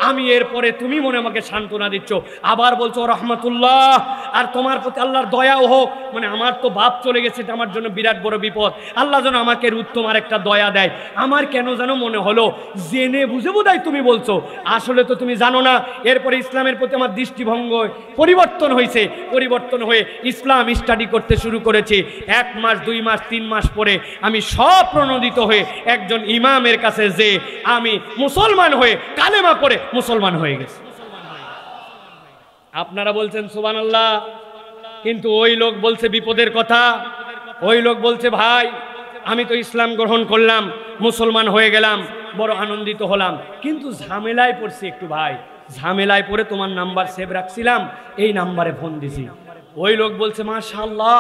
আমি এরপরে তুমি মনে আমাকে সান্ত্বনা দিচ্ছ, আবার বলছো রহমত রাহমাতুল্লাহ, আর তোমার প্রতি আল্লাহর দয়াও হোক। মানে আমার তো বাপ চলে গেছে, এটা আমার জন্য বিরাট বড় বিপদ, আল্লাহ যেন আমাকে তোমার একটা দয়া দেয়। আমার কেন যেন মনে হলো জেনে বুঝে বোধহয় তুমি বলছো, আসলে তো তুমি জানো না। এরপরে ইসলামের প্রতি আমার দৃষ্টিভঙ্গ পরিবর্তন হয়েছে, পরিবর্তন হয়ে ইসলাম স্টাডি করতে শুরু করেছি। 1 মাস 2 মাস 3 মাস পরে আমি সব প্রণোদিত হয়ে একজন ইমামের কাছে যে আমি মুসলমান হয়ে কালেমা পড়ে মুসলমান হয়ে গেছি। আপনারা বলছেন সুবহানাল্লাহ, কিন্তু ওই লোক বলছে বিপদের কথা। ওই লোক বলছে ভাই আমি তো ইসলাম গ্রহণ করলাম, মুসলমান হয়ে গেলাম, বড় আনন্দিত হলাম, কিন্তু ঝামেলায় পড়ছি একটু ভাই, ঝামেলায় পড়ে তোমার নাম্বার সেভ রাখছিলাম, এই নাম্বারে ফোন দিছি। ওই লোক বলছে মাশাআল্লাহ,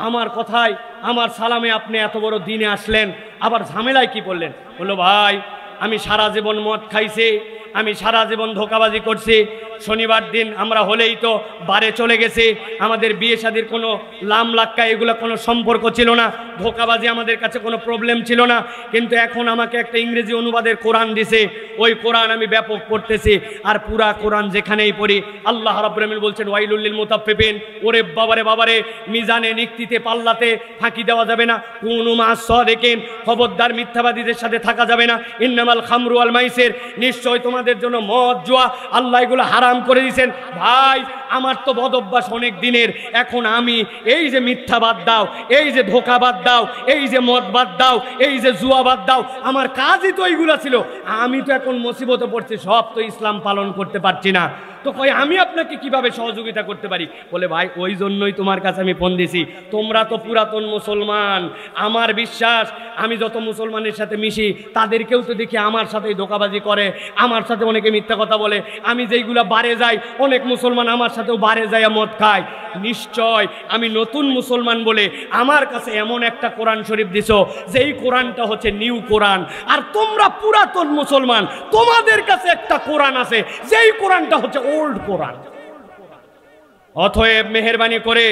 আমার কথায় আমার সালামে আপনি এত বড় দিনে আসলেন, আবার ঝামেলায় কি করলেন? বললো ভাই আমি সারা জীবন মদ খাইছি, আমি সারা জীবন ধোঁকাবাজি করছি, শনিবার দিন আমরা হলেই তো বারে চলে গেছি, আমাদের বিয়ে শাদীর কোনো লাম লাক্কা এগুলো কোনো সম্পর্ক ছিল না, ধোঁকাবাজি আমাদের কাছে কোনো প্রবলেম ছিল না। কিন্তু এখন আমাকে একটা ইংরেজি অনুবাদের কোরআন দিছে, ওই কোরআন আমি ব্যাপক পড়তেছি, আর পুরা কোরআন যেখানেই পড়ি আল্লাহ রাব্বুল আলামিন বলছেন ওয়াইলুল লিল মুতাফফিফিন, ওরে বাবারে বাবারে, মিজানে নিক্তিতে পাল্লাতে ফাঁকি দেওয়া যাবে না, কুনু মা'আস সাদিকিন, খবরদার মিথ্যাবাদীদের সাথে থাকা যাবে না, ইন্নামাল খামরু ওয়াল মাইসির, নিশ্চয় তোমাদের জন্য মদ জুয়া আল্লাহ এগুলো হারাম করে দিয়েছেন। ভাই আমার তো বদ অভ্যাস অনেক দিনের, এখন আমি এই যে মিথ্যা বাদ দাও, এই যে ধোঁকা বাদ দাও, এই যে মদ বাদ দাও, এই যে জুয়া বাদ দাও, আমার কাজই তো এইগুলো ছিল। আমি তো এখন মুসিবতে পড়ছি, সব তো ইসলাম পালন করতে পারছি না। তো কই আমি আপনাকে কিভাবে সহযোগিতা করতে পারি? বলে ভাই ওই জন্যই তোমার কাছে আমি ফোন দিছি, তোমরা তো পুরাতন মুসলমান, আমার বিশ্বাস আমি যত মুসলমানের সাথে মিশি তাদেরকেও তো দেখি আমার সাথেই ধোঁকাবাজি করে, আমার সাথে অনেকে মিথ্যা কথা বলে, আমি যেইগুলা বারে যাই অনেক মুসলমান আমার সাথেও বারে যায় মদ খায়। নিশ্চয় আমি নতুন মুসলমান বলে আমার কাছে এমন একটা কোরআন শরীফ দিছো যেই কোরআনটা হচ্ছে নিউ কোরআন, আর তোমরা পুরাতন মুসলমান, তোমাদের কাছে একটা কোরআন আছে যেই কোরআনটা হচ্ছে ওল্ড কোরআন। অতএব মেহেরবানি করে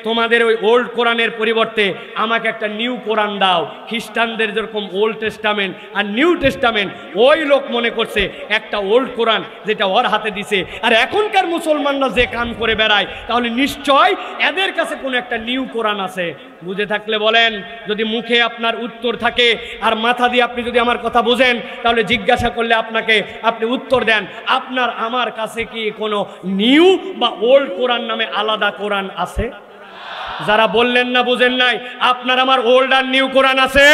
তোমাদের ওই ওল্ড কোরআনের পরিবর্তে আমাকে একটা নিউ কোরআন দাও। খ্রিস্টানদের যেরকম ওল্ড টেস্টামেন্ট আর নিউ টেস্টামেন্ট, ওই লোক মনে করছে একটা ওল্ড কোরআন যেটা ওর হাতে দিছে, আর এখনকার মুসলমানরা যে কাম করে বেড়ায়, তাহলে নিশ্চয় এদের কাছে কোনো একটা নিউ কোরআন আছে। বুঝে থাকলে বলেন, যদি মুখে আপনার উত্তর থাকে আর মাথা দিয়ে আপনি যদি আমার কথা বুঝেন, তাহলে জিজ্ঞাসা করলে আপনাকে আপনি উত্তর দেন। আপনার আমার কাছে কি কোনো নিউ বা ওল্ড কোরআন নামে আলাদা কোরআন আছে? যারা বললেন না বুঝেন নাই, আপনার আমার ওল্ড আর নিউ কোরআন আছে?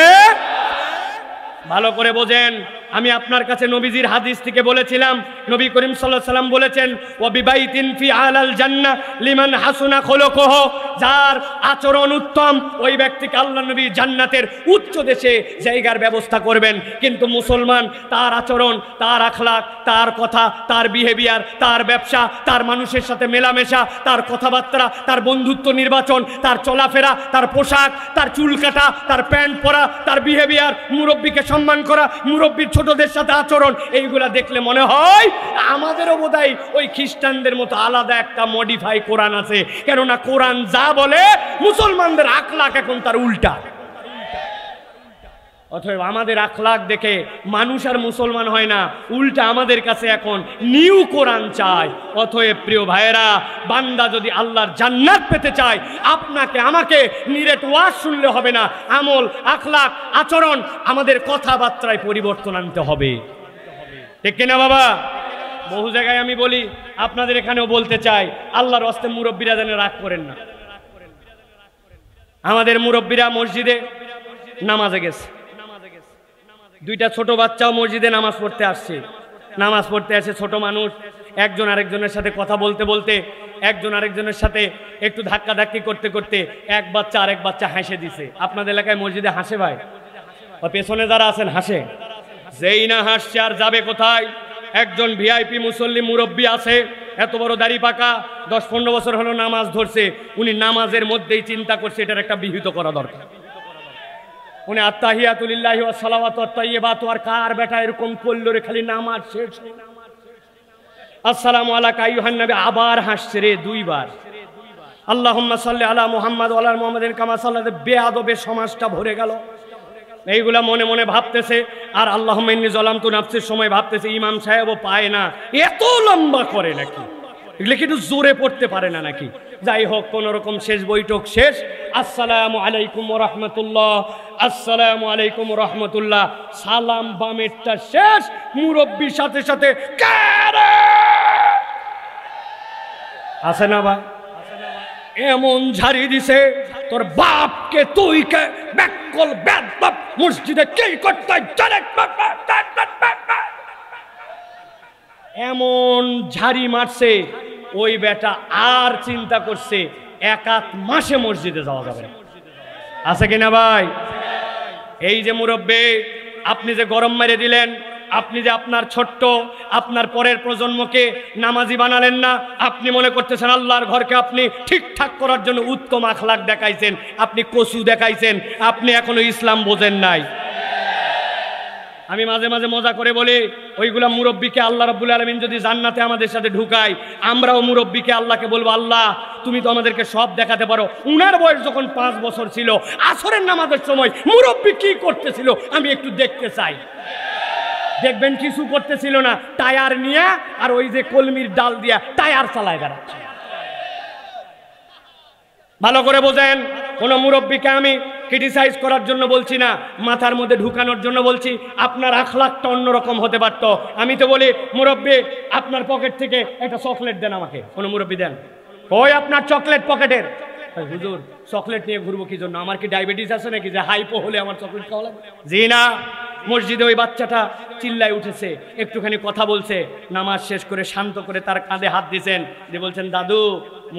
ভালো করে বোঝেন। আমি আপনার কাছে নবীজির হাদিস থেকে বলেছিলাম, নবী করিম সাল্লাল্লাহু আলাইহি সাল্লাম বলেছেন ওয়া বিবাইতিন ফি আলাল জান্নাহ লিমান হাসুনা খুলুকুহু, যার আচরণ উত্তম ওই ব্যক্তিকে আল্লাহ নবী জান্নাতের উচ্চ দেশে জায়গার ব্যবস্থা করবেন। কিন্তু মুসলমান তার আচরণ, তার আখলাক, তার কথা, তার বিহেভিয়ার, তার ব্যবসা, তার মানুষের সাথে মেলামেশা, তার কথাবার্তা, তার বন্ধুত্ব নির্বাচন, তার চলাফেরা, তার পোশাক, তার চুল কাটা, তার প্যান্ট পরা, তার বিহেভিয়ার, মুরব্বীকে সম্মান করা, মুরব্বীর ছোটদের সাথে আচরণ, এইগুলা দেখলে মনে হয় আমাদেরও বোধহয় ওই খ্রিস্টানদের মতো আলাদা একটা মডিফাই কোরআন আছে। কেননা কোরআন যা বলে মুসলমানদের আখলাক এখন তার উল্টা। অতএব আমাদের আখলাক দেখে মানুষ আর মুসলমান হয় না, উল্টা আমাদের কাছে এখন নিউ কোরআন চায়। অতএব প্রিয় ভাইয়েরা, বান্দা যদি আল্লাহর জান্নাত পেতে চায়, আপনাকে আমাকে নিরেট ওয়াজ শুনলে হবে না, আমল, আখলাক, আচরণ, আমাদের কথাবার্তায় পরিবর্তন আনতে হবে। ঠিক কিনা বাবা? বহু জায়গায় আমি বলি, আপনাদের এখানেও বলতে চাই, আল্লাহর হস্তে মুরব্বীরা যেন রাগ করেন না। আমাদের মুরব্বীরা মসজিদে নামাজে গেছে, দুইটা ছোট বাচ্চাও মসজিদে নামাজ পড়তে আসছে। নামাজ পড়তে আসে ছোট মানুষ, একজন আরেকজনের সাথে কথা বলতে বলতে, একজন আরেকজনের সাথে একটু ধাক্কাধাক্কি করতে করতে এক বাচ্চা আরেক বাচ্চা হাসে দিছে। আপনাদের এলাকায় মসজিদে হাসে ভাই? পেছনে যারা আছেন হাসে? যেই না হাসছে আর যাবে কোথায়? একজন ভিআইপি মুসল্লি মুরব্বী আছে, এত বড় দাড়ি পাকা, 10-15 বছর হলো নামাজ ধরছে, উনি নামাজের মধ্যেই চিন্তা করছে এটার একটা বিহিত করা দরকার। উনি আত্তাহিয়াতু লিল্লাহি ওয়া সালাওয়াতু ওয়াত তাইয়্যিবাতু, আর কার বেটা এরকম করলো রে, খালি নামাজ শেষ, আসসালামু আলাইকা আইয়ুহান নবী, আবার হাসছে রে 2 বার। আল্লাহুম্মা সাল্লি আলা মুহাম্মাদ ওয়া আলা মুহাম্মাদিন কামা সাল্লাতা, বেয়াদবে সমাজটা ভরে গেল। এইগুলা মনে মনে ভাবতেছে, আর আল্লাহুম্মা ইন্নী যালামতু নাফসির সময় ভাবতেছে ইমাম সাহেবও পায় না, এত লম্বা করে নাকি? এগুলো কি একটু জোরে পড়তে পারে না নাকি? যাই হোক, কোন রকম শেষ বৈঠক শেষ। আসসালামু আলাইকুম ওয়া রাহমাতুল্লাহ, আসসালামু আলাইকুম ওয়া রাহমাতুল্লাহ। সালাম বামেরটা শেষ, মুরব্বির সাথে সাথে আছে না ভাই, এমন ঝাড়ি দিছে তোর বাপকে, তুই কে ব্যাকল বেদব মসজিদে কি করতে জানে, এমন ঝাড়ি মারছে। ওই বেটা আর চিন্তা করছে এক আধ মাসে মসজিদে যাওয়া যাবে না। আছে কিনা ভাই? এই যে মুরব্বি, আপনি যে গরম মেরে দিলেন, আপনি যে আপনার ছোট্ট আপনার পরের প্রজন্মকে নামাজি বানালেন না, আপনি মনে করতেছেন আল্লাহর ঘরকে আপনি ঠিকঠাক করার জন্য উত্তম আখলাক দেখাইছেন, আপনি কসু দেখাইছেন, আপনি এখনো ইসলাম বোঝেন নাই। আমি মাঝে মাঝে মজা করে বলি, ওইগুলা মুরব্বিকে আল্লাহ রাব্বুল আলামিন যদি জান্নাতে আমাদের সাথে ঢুকায়, আমরাও মুরব্বিকে আল্লাহকে বলবো, আল্লাহ তুমি তো আমাদেরকে সব দেখাতে পারো। উনার বয়স যখন 5 বছর ছিল, আসরের নামাজের সময় মুরব্বি কি করতেছিল আমি একটু দেখতে চাই। দেখবেন কিছু করতেছিল না, টায়ার নিয়ে আর ওই যে কলমির ডাল দিয়া টায়ার চালায় বেড়াচ্ছে। ভালো করে বোঝেন, কোন মুরব্বিকে আমি ক্রিটিসাইজ করার জন্য বলছি না, মাথার মধ্যে ঢুকানোর জন্য বলছি। আপনার আখলাকটা অন্যরকম হতে পারত। আমি তো বলি, মুরব্বি আপনার পকেট থেকে একটা চকলেট দেন আমাকে। কোন মুরব্বি দেন, ওই আপনার চকলেট পকেটের। হুজুর চকলেট নিয়ে ঘুরবো কি জন্য? আমার কি ডায়াবেটিস আছে নাকি যে হাইপো হলে আমার চকলেট খাওয়া লাগবে? জি না। মসজিদে ওই বাচ্চাটা চিল্লায় উঠেছে, একটুখানি কথা বলছে, নামাজ শেষ করে শান্ত করে তার কাঁধে হাত দিয়েছেন, দিয়ে বলছেন, দাদু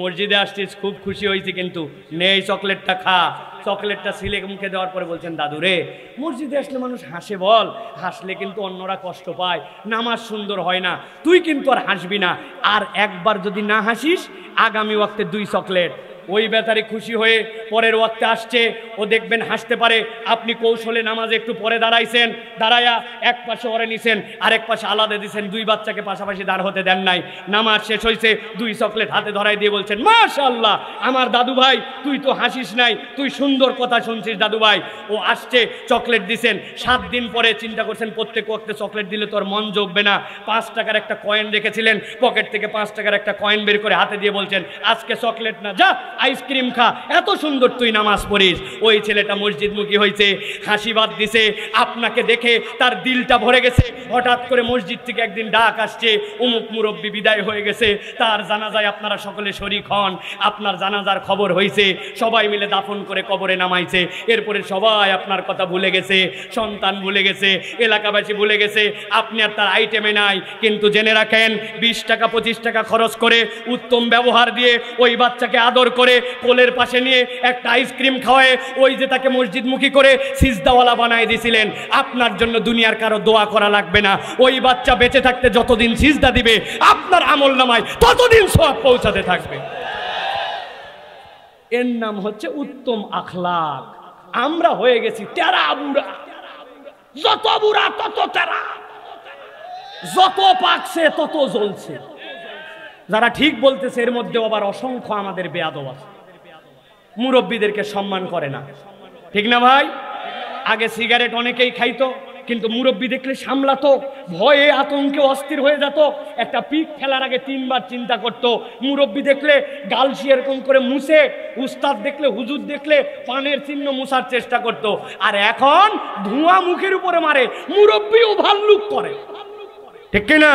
মসজিদে আসছিস, খুব খুশি হয়েছি, কিন্তু নেই চকলেটটা খা। চকলেটটা সিলে মুখে দেওয়ার পরে বলছেন, দাদু রে, মসজিদে আসলে মানুষ হাসে, বল, হাসলে কিন্তু অন্যরা কষ্ট পায়, নামাজ সুন্দর হয় না, তুই কিন্তু আর হাসবি না, আর একবার যদি না হাসিস আগামী ওয়াক্তে 2 চকলেট। ওই বেচারি খুশি হয়ে পরের ওয়াক্তে আসছে, ও দেখবেন হাসতে পারে। আপনি কৌশলে নামাজে একটু পরে দাঁড়াইছেন, দাঁড়ায়া এক পাশে ওরে নিছেন, আরেক পাশে আলাদা দিছেন, 2 বাচ্চাকে পাশাপাশি দাঁড় হতে দেন নাই। নামাজ শেষ হয়েছে, 2 চকলেট হাতে ধরাই দিয়ে বলছেন, মাশাআল্লাহ আমার দাদু ভাই, তুই তো হাসিস নাই, তুই সুন্দর কথা শুনছিস দাদু ভাই। ও আসছে, চকলেট দিছেন। 7 দিন পরে চিন্তা করছেন, প্রত্যেক ওয়াক্তে চকলেট দিলে তোর মন জগবে না। 5 টাকার একটা কয়েন রেখেছিলেন, পকেট থেকে 5 টাকার একটা কয়েন বের করে হাতে দিয়ে বলছেন, আজকে চকলেট না, যা আইসক্রিম খা, এত সুন্দর তুই নামাজ পড়িস। ওই ছেলেটা মসজিদমুখী হয়েছে, হাসিবাদ দিছে, আপনাকে দেখে তার দিলটা ভরে গেছে। হঠাৎ করে মসজিদ থেকে একদিন ডাক আসছে, অমুক মুরব্বী বিদায় হয়ে গেছে, তার জানাজায় আপনারা সকলে শরীক হন। আপনার জানাজার খবর হয়েছে, সবাই মিলে দাফন করে কবরে নামাইছে। এরপরে সবাই আপনার কথা ভুলে গেছে, সন্তান ভুলে গেছে, এলাকাবাসী ভুলে গেছে, আপনি আর তার আইটেমে নাই। কিন্তু জেনে রাখেন, 20 টাকা 25 টাকা খরচ করে উত্তম ব্যবহার দিয়ে ওই বাচ্চাকে আদর করে কোলের পাশে নিয়ে একটা আইসক্রিম খাওয়ায়, ওই যে তাকে মসজিদমুখী করে সিজদাওয়ালা বানায় দিয়েছিলেন, আপনার জন্য দুনিয়ার কারো দোয়া করা লাগবে না। ওই বাচ্চা বেঁচে থাকতে যতদিন সিজদা দিবে, আপনার আমল নামায় ততদিন সওয়াব পৌঁছাতে থাকবে। এর নাম হচ্ছে উত্তম আখলাক। আমরা হয়ে গেছি তেরা বুড়া, যত বুড়া তত তেরা, যত পাকছে তত জ্বলছে। যারা ঠিক বলতেছে এর মধ্যে আবার অসংখ্য আমাদের বেয়াদব আছে, মুরব্বীদেরকে সম্মান করে না। ঠিক না ভাই? আগে সিগারেট অনেকেই খাইতো, কিন্তু মুরব্বী দেখলে সামলাতো, ভয়ে আতঙ্কে অস্থির হয়ে যেত। একটা পিক ফেলার আগে 3 বার চিন্তা করত। মুরব্বী দেখলে গালসি এরকম করে মুছে, উস্তাদ দেখলে, হুজুর দেখলে পানের চিহ্ন মুছার চেষ্টা করত। আর এখন ধোঁয়া মুখের উপরে মারে, মুরব্বীও ভাল্লুক করে। ঠিক কিনা?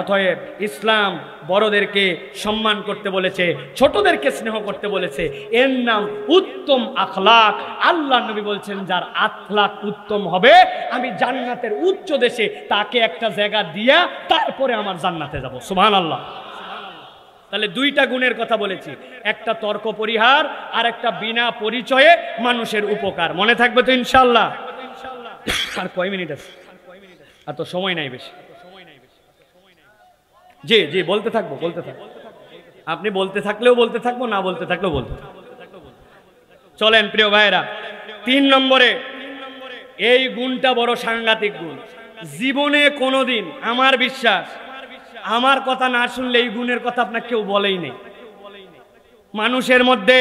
অতএব ইসলাম বড়দেরকে সম্মান করতে বলেছে, ছোটদেরকে স্নেহ করতে বলেছে। এর নাম উত্তম আখলাক। আল্লাহ নবী বলছেন, যার আখলাক উত্তম হবে, আমি জান্নাতের উচ্চ দেশে তাকে একটা জায়গা দিয়া তারপরে আমার জান্নাতে যাব। সুবহানাল্লাহ। তাহলে 2টা গুণের কথা বলেছি, একটা তর্ক পরিহার আর একটা বিনা পরিচয়ে মানুষের উপকার। মনে থাকবে তো ইনশাআল্লাহ? আর কয় মিনিট আছে? আর তো সময় নাই বেশি। জি জি, বলতে থাকবো, বলতে থাকবো। আপনি বলতে থাকলেও বলতে থাকবো, না বলতে থাকলেও বলতে থাকবো। চলেন প্রিয় ভাইরা, 3 নম্বরে, এই গুণটা বড় সাংঘাতিক গুণ। জীবনে কোনোদিন, আমার বিশ্বাস, আমার কথা না শুনলে এই গুণের কথা আপনার কেউ বলেই নেই। মানুষের মধ্যে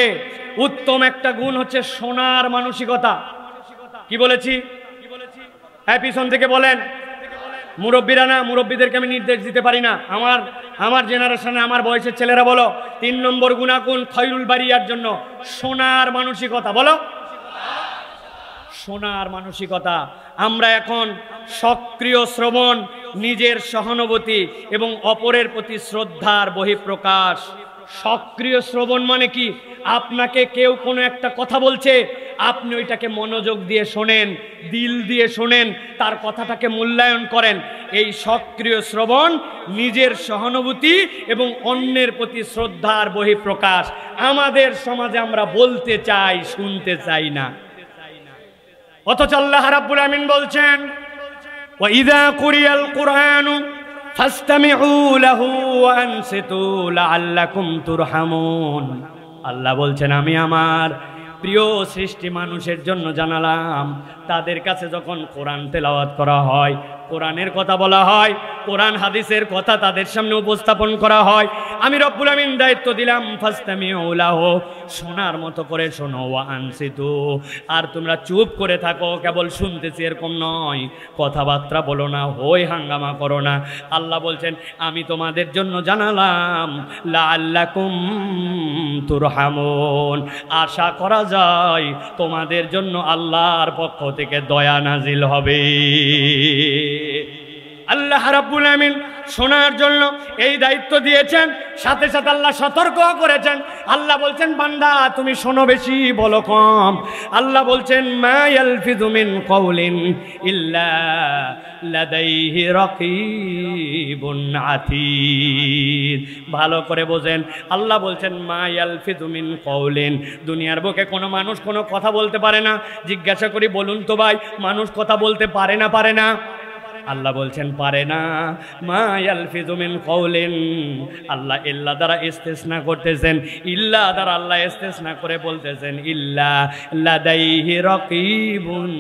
উত্তম একটা গুণ হচ্ছে শোনার মানসিকতা। কি বলেছি? হ্যাঁ, পিছন থেকে বলেন। মুরব্বীরা না, মুরব্বীদেরকে আমি নির্দেশ দিতে পারি না। আমার আমার জেনারেশনে আমার বয়সের ছেলেরা বলো 3 নম্বর গুণাগুণ খৈরুল বারিয়ার জন্য সোনার মানসিকতা, বলো সোনার মানসিকতা। আমরা এখন সক্রিয় শ্রবণ, নিজের সহানুভূতি এবং অপরের প্রতি শ্রদ্ধার বহিঃপ্রকাশ। সক্রিয় শ্রবণ মানে কি? আপনাকে কেউ কোনো একটা কথা বলছে, আপনি ওইটাকে মনোযোগ দিয়ে শোনেন, দিল দিয়ে শোনেন, তার কথাটাকে মূল্যায়ন করেন। এই সক্রিয় শ্রবণ নিজের সহানুভূতি এবং অন্যের প্রতি শ্রদ্ধার বহিঃপ্রকাশ। আমাদের সমাজে আমরা বলতে চাই, শুনতে চাই না। অথচ আল্লাহ রাব্বুল আমিন বলছেন ওয়া ইযা কুরিয়াল কুরআনু ফাসতামিউ লাহু ওয়া আনসিতু লাআল্লাকুম তুরহামুন। আল্লাহ বলছেন আমি আমার প্রিয় সৃষ্টি মানুষের জন্য জানালাম, তাদের কাছে যখন কোরআন তেলাওয়াত করা হয়, কোরআনের কথা বলা হয়, কোরআন হাদিসের কথা তাদের সামনে উপস্থাপন করা হয়, আমি রব্বুল আমিন দায়িত্ব দিলাম ফাসতামিউ লাহু, শোনার মতো করে শোনো, ওয়া আনসিতু, আর তোমরা চুপ করে থাকো, কেবল শুনতেছি এরকম নয়, কথাবার্তা বলো না, হই হাঙ্গামা করো না। আল্লাহ বলছেন আমি তোমাদের জন্য জানালাম লাআল্লাকুম তুরহামুন, আশা করা যায় তোমাদের জন্য আল্লাহর পক্ষ থেকে দয়া নাজিল হবে। আল্লাহ রাব্বুল আমিন শোনার জন্য এই দায়িত্ব দিয়েছেন, সাথে সাথে আল্লাহ সতর্ক করেছেন। আল্লাহ বলছেন বান্দা তুমি শোনো বেশি, বলো কম। আল্লাহ বলছেন মা ইয়ালফিযু মিন কাওলিন ইল্লা লাদাইহি রাকীবুন আতীদ। ভালো করে বোঝেন, আল্লাহ বলছেন মা ইয়ালফিযু মিন কাওলিন, দুনিয়ার বুকে কোনো মানুষ কোনো কথা বলতে পারে না। জিজ্ঞাসা করি বলুন তো ভাই, মানুষ কথা বলতে পারে না? পারে না? আল্লাহ বলছেন পারে না। মা ইয়ালফিযু মিন কাওলিন, আল্লাহ ইল্লা দ্বারা ইস্তিসনা করতেছেন, ইল্লা দ্বারা আল্লাহ ইস্তিসনা করে বলতেছেন ইল্লা লাদাইহি রাকীবুন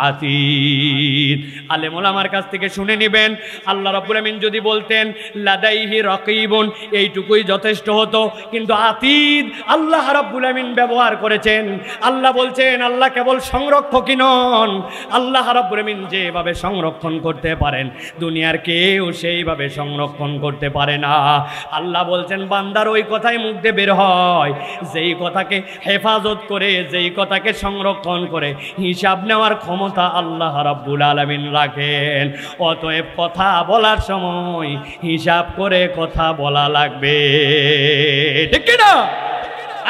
আতীদ। আলেম ওলামার কাছ থেকে শুনে নেবেন, আল্লাহ রাব্বুল আমিন যদি বলতেন লাদাইহি রাকীবুন, এইটুকুই যথেষ্ট হতো, কিন্তু আতীদ আল্লাহ রাব্বুল আমিন ব্যবহার করেছেন। আল্লাহ বলছেন আল্লাহ কেবল সংরক্ষকই নন, আল্লাহ রাব্বুল আমিন যেভাবে সংরক্ষণ করতে পারেন দুনিয়ার কেউ সেইভাবে সংরক্ষণ করতে পারে না। আল্লাহ বলছেন বান্দার ওই কথাই মুখ দিয়ে বের হয় যেই কথাকে হেফাজত করে, যেই কথাকে সংরক্ষণ করে হিসাব নেওয়ার ক্ষমতা আল্লাহ রাব্বুল আলামিন রাখেন। অতএব কথা বলার সময় হিসাব করে কথা বলা লাগবে, ঠিক না?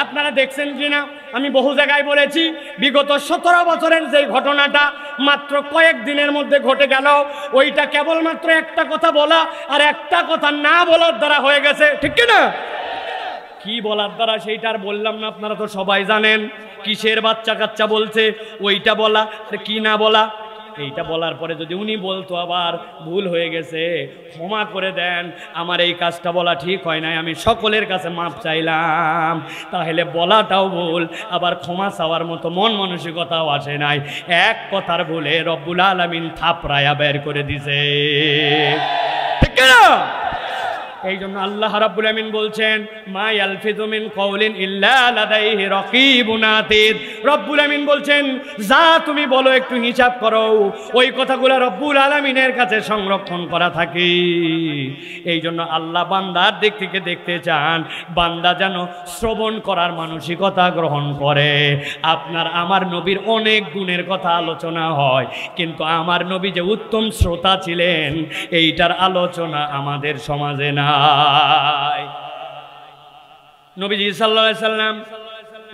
আপনারা দেখছেন কিনা, আমি বহু জায়গায় বলেছি, বিগত 17 বছরের যে ঘটনাটা মাত্র কয়েক দিনের মধ্যে ঘটে গেল, ওইটা কেবলমাত্র একটা কথা বলা আর একটা কথা না বলার দ্বারা হয়ে গেছে, ঠিক কিনা? কি বলার দ্বারা সেইটা আর বললাম না, আপনারা তো সবাই জানেন। কিসের বাচ্চা কাচ্চা বলছে ওইটা বলা, আর কি না বলা। এইটা বলার পরে যদি উনি বলতো আবার ভুল হয়ে গেছে, ক্ষমা করে দেন, আমার এই কাজটা বলা ঠিক হয় নাই, আমি সকলের কাছে মাপ চাইলাম, তাহলে বলাটাও ভুল, আবার ক্ষমা চাওয়ার মতো মন মানসিকতাও আসে নাই। এক কথার ভুলে রব্বুল আলামিন থাপড়ায়া বের করে দিছে, ঠিক না? এই জন্য আল্লাহ রাব্বুল আমিন বলছেন মা ইয়ালফিযু মিন কাওলিন ইল্লা লাদাইহি রাকীবুন আতীদ। রব্বুল আমিন বলছেন যা তুমি বলো একটু হিসাব করো, ওই কথাগুলো রব্বুল আলামিনের কাছে সংরক্ষণ করা থাকে। এই জন্য আল্লাহ বান্দার দিক থেকে দেখতে চান বান্দা যেন শ্রবণ করার মানসিকতা গ্রহণ করে। আপনার আমার নবীর অনেক গুণের কথা আলোচনা হয়, কিন্তু আমার নবী যে উত্তম শ্রোতা ছিলেন এইটার আলোচনা আমাদের সমাজে না। নবীজি সাল্লাল্লাহু আলাইহি সাল্লাম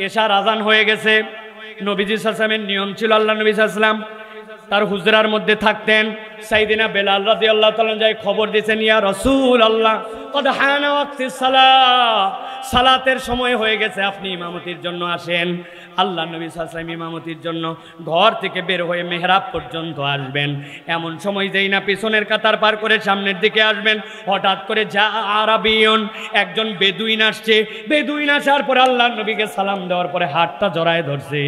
এশার আজান হয়ে গেছে। নবীজি সাল্লাল্লাহু আলাইহি সাল্লামের নিয়ম ছিল আল্লাহ নবী সাল্লাল্লাহু আলাইহি সাল্লাম তার হুজরার মধ্যে থাকতেন। সাইয়েদিনা বেলাল রাদিয়াল্লাহু তাআলা যাই খবর দিয়েছেন ইয়া রাসূলুল্লাহ কদ হানা ওয়াক্তিস সালাহ, সালাতের সময় হয়ে গেছে, আপনি ইমামতির জন্য আসেন। আল্লাহ নবী সাল্লাল্লাহু আলাইহি ওয়াসাল্লাম ইমামতির জন্য ঘর থেকে বের হয়ে মেহরাব পর্যন্ত আসবেন। এমন সময় যেই না পিছনের কাতার পার করে সামনের দিকে আসবেন, হঠাৎ করে যা আরাবিয়ন, একজন বেদুইন আসছে। বেদুইন আসার পরে আল্লাহ নবীকে সালাম দেওয়ার পরে হাতটা জড়ায় ধরছে।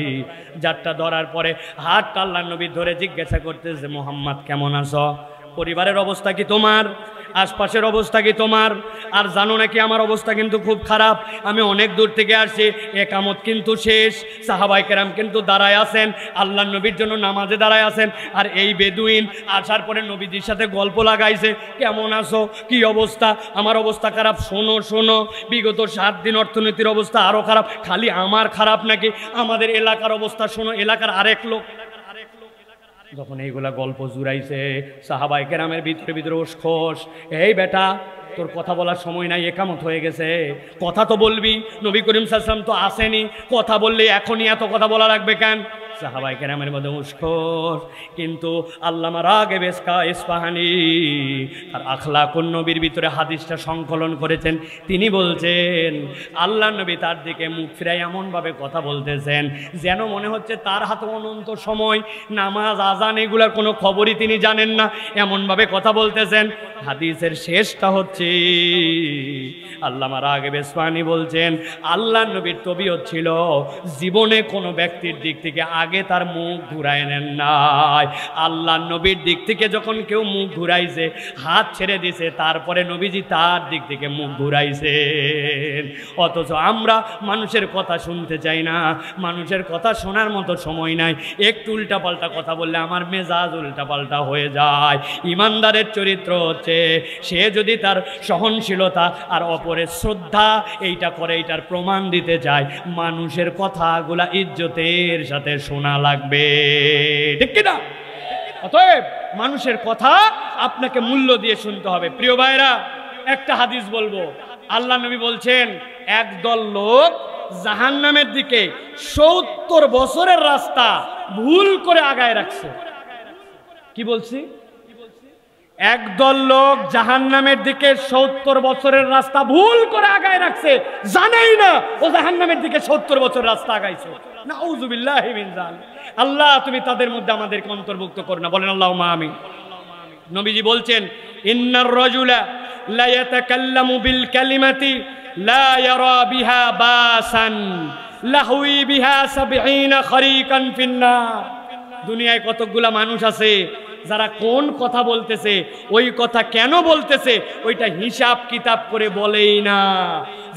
যারটা ধরার পরে হাতটা আল্লাহ নবী ধরে জিজ্ঞাসা করতেছে মুহাম্মদ কেমন আছো, পরিবারের অবস্থা কি তোমার? আশপাশের অবস্থা কি তোমার? আর জানো নাকি আমার অবস্থা কিন্তু খুব খারাপ, আমি অনেক দূর থেকে আসছি, একামত কিন্তু শেষ, সাহাবায়ে কেরাম কিন্তু দাঁড়ায় আছেন, আল্লাহর নবীর জন্য নামাজে দাঁড়ায় আছেন, আর এই বেদুইন আসার পরে নবীজির সাথে গল্প লাগাইছে, কেমন আছো, কি অবস্থা? আমার অবস্থা খারাপ, শোনো শোনো, বিগত 7 দিন অর্থনীতির অবস্থা আরো খারাপ, খালি আমার খারাপ নাকি, আমাদের এলাকার অবস্থা শোনো, এলাকার আরেক লোক। যখন এইগুলা গল্প জুড়াইছে, সাহাবায়ে কেরামের ভিতরে ভিতরে ওসখোস, এই বেটা তোর কথা বলার সময় নাই, একামত হয়ে গেছে, কথা তো বলবি, নবী করিম সাল্লাল্লাহু আলাইহি ওয়াসাল্লাম তো আসেনি, কথা বললে এখনই এত কথা বলা লাগবে কেন? সাহাবায়ে কেরামের মধ্যে উসখোস। কিন্তু আল্লামা রাগিব ইসফাহানি আর আখলাকুন নবীর ভিতরে হাদিসটা সংকলন করেছেন, তিনি বলছেন আল্লাহ নবী তার দিকে মুখ ফিরাই এমনভাবে কথা বলতেছেন যেন মনে হচ্ছে তার হাতে অনন্ত সময়, নামাজ আজান এগুলার কোনো খবরই তিনি জানেন না, এমনভাবে কথা বলতেছেন। হাদিসের শেষটা হচ্ছে আল্লামা রাগিব ইসফাহানি বলছেন আল্লাহ নবীর তবিয়ত ছিল জীবনে কোনো ব্যক্তির দিক থেকে আগে তার মুখ ঘুরায় নেন নাই, আল্লাহ নবীর দিক থেকে যখন কেউ মুখ ঘুরাইছে, হাত ছেড়ে দিছে, তারপরে নবীজি তার দিক থেকে মুখ ঘুরাইছেন। অথচ আমরা মানুষের কথা শুনতে চাই না, মানুষের কথা শোনার মতো সময় নাই, একটু উল্টাপাল্টা কথা বললে আমার মেজাজ উল্টাপাল্টা হয়ে যায়। ইমানদারের চরিত্র হচ্ছে সে যদি তার সহনশীলতা আর অপরের শ্রদ্ধা এইটা করে, এইটার প্রমাণ দিতে চায়, মানুষের কথাগুলা ইজ্জতের সাথে শোনা লাগবে, ঠিক কিনা? অতএব মানুষের কথা আপনাকে মূল্য দিয়ে শুনতে হবে। প্রিয় ভাইরা, একটা হাদিস বলবো, আল্লাহ নবী বলছেন একদল লোক জাহান্নামের দিকে 70 বছরের রাস্তা ভুল করে আগায় রাখছে। কি বলছি? একদল লোক জাহান্নামের দিকে 70 বছরের রাস্তা ভুল করে আগায় রাখছে, জানেই না ও জাহান্নামের দিকে 70 বছর রাস্তা আগাইছে। নাউযুবিল্লাহি মিন যালিক। আল্লাহ তুমি তাদের মধ্যে আমাদেরকে অন্তর্ভুক্ত করো না, বলেন আল্লাহুম্মা আমিন। নবীজি বলছেন ইন্নার রাজুলা লা ইয়াতাকাল্লামু বিল কালিমাতি লা ইয়ারা বিহা বাসান লাহুই বিহা 70 খরিকান ফিন্নার। দুনিয়ায় কতগুলা মানুষ আছে যারা কোন কথা বলতেছে, ওই কথা কেন বলতেছে ওইটা হিসাব কিতাব করে বলেই না।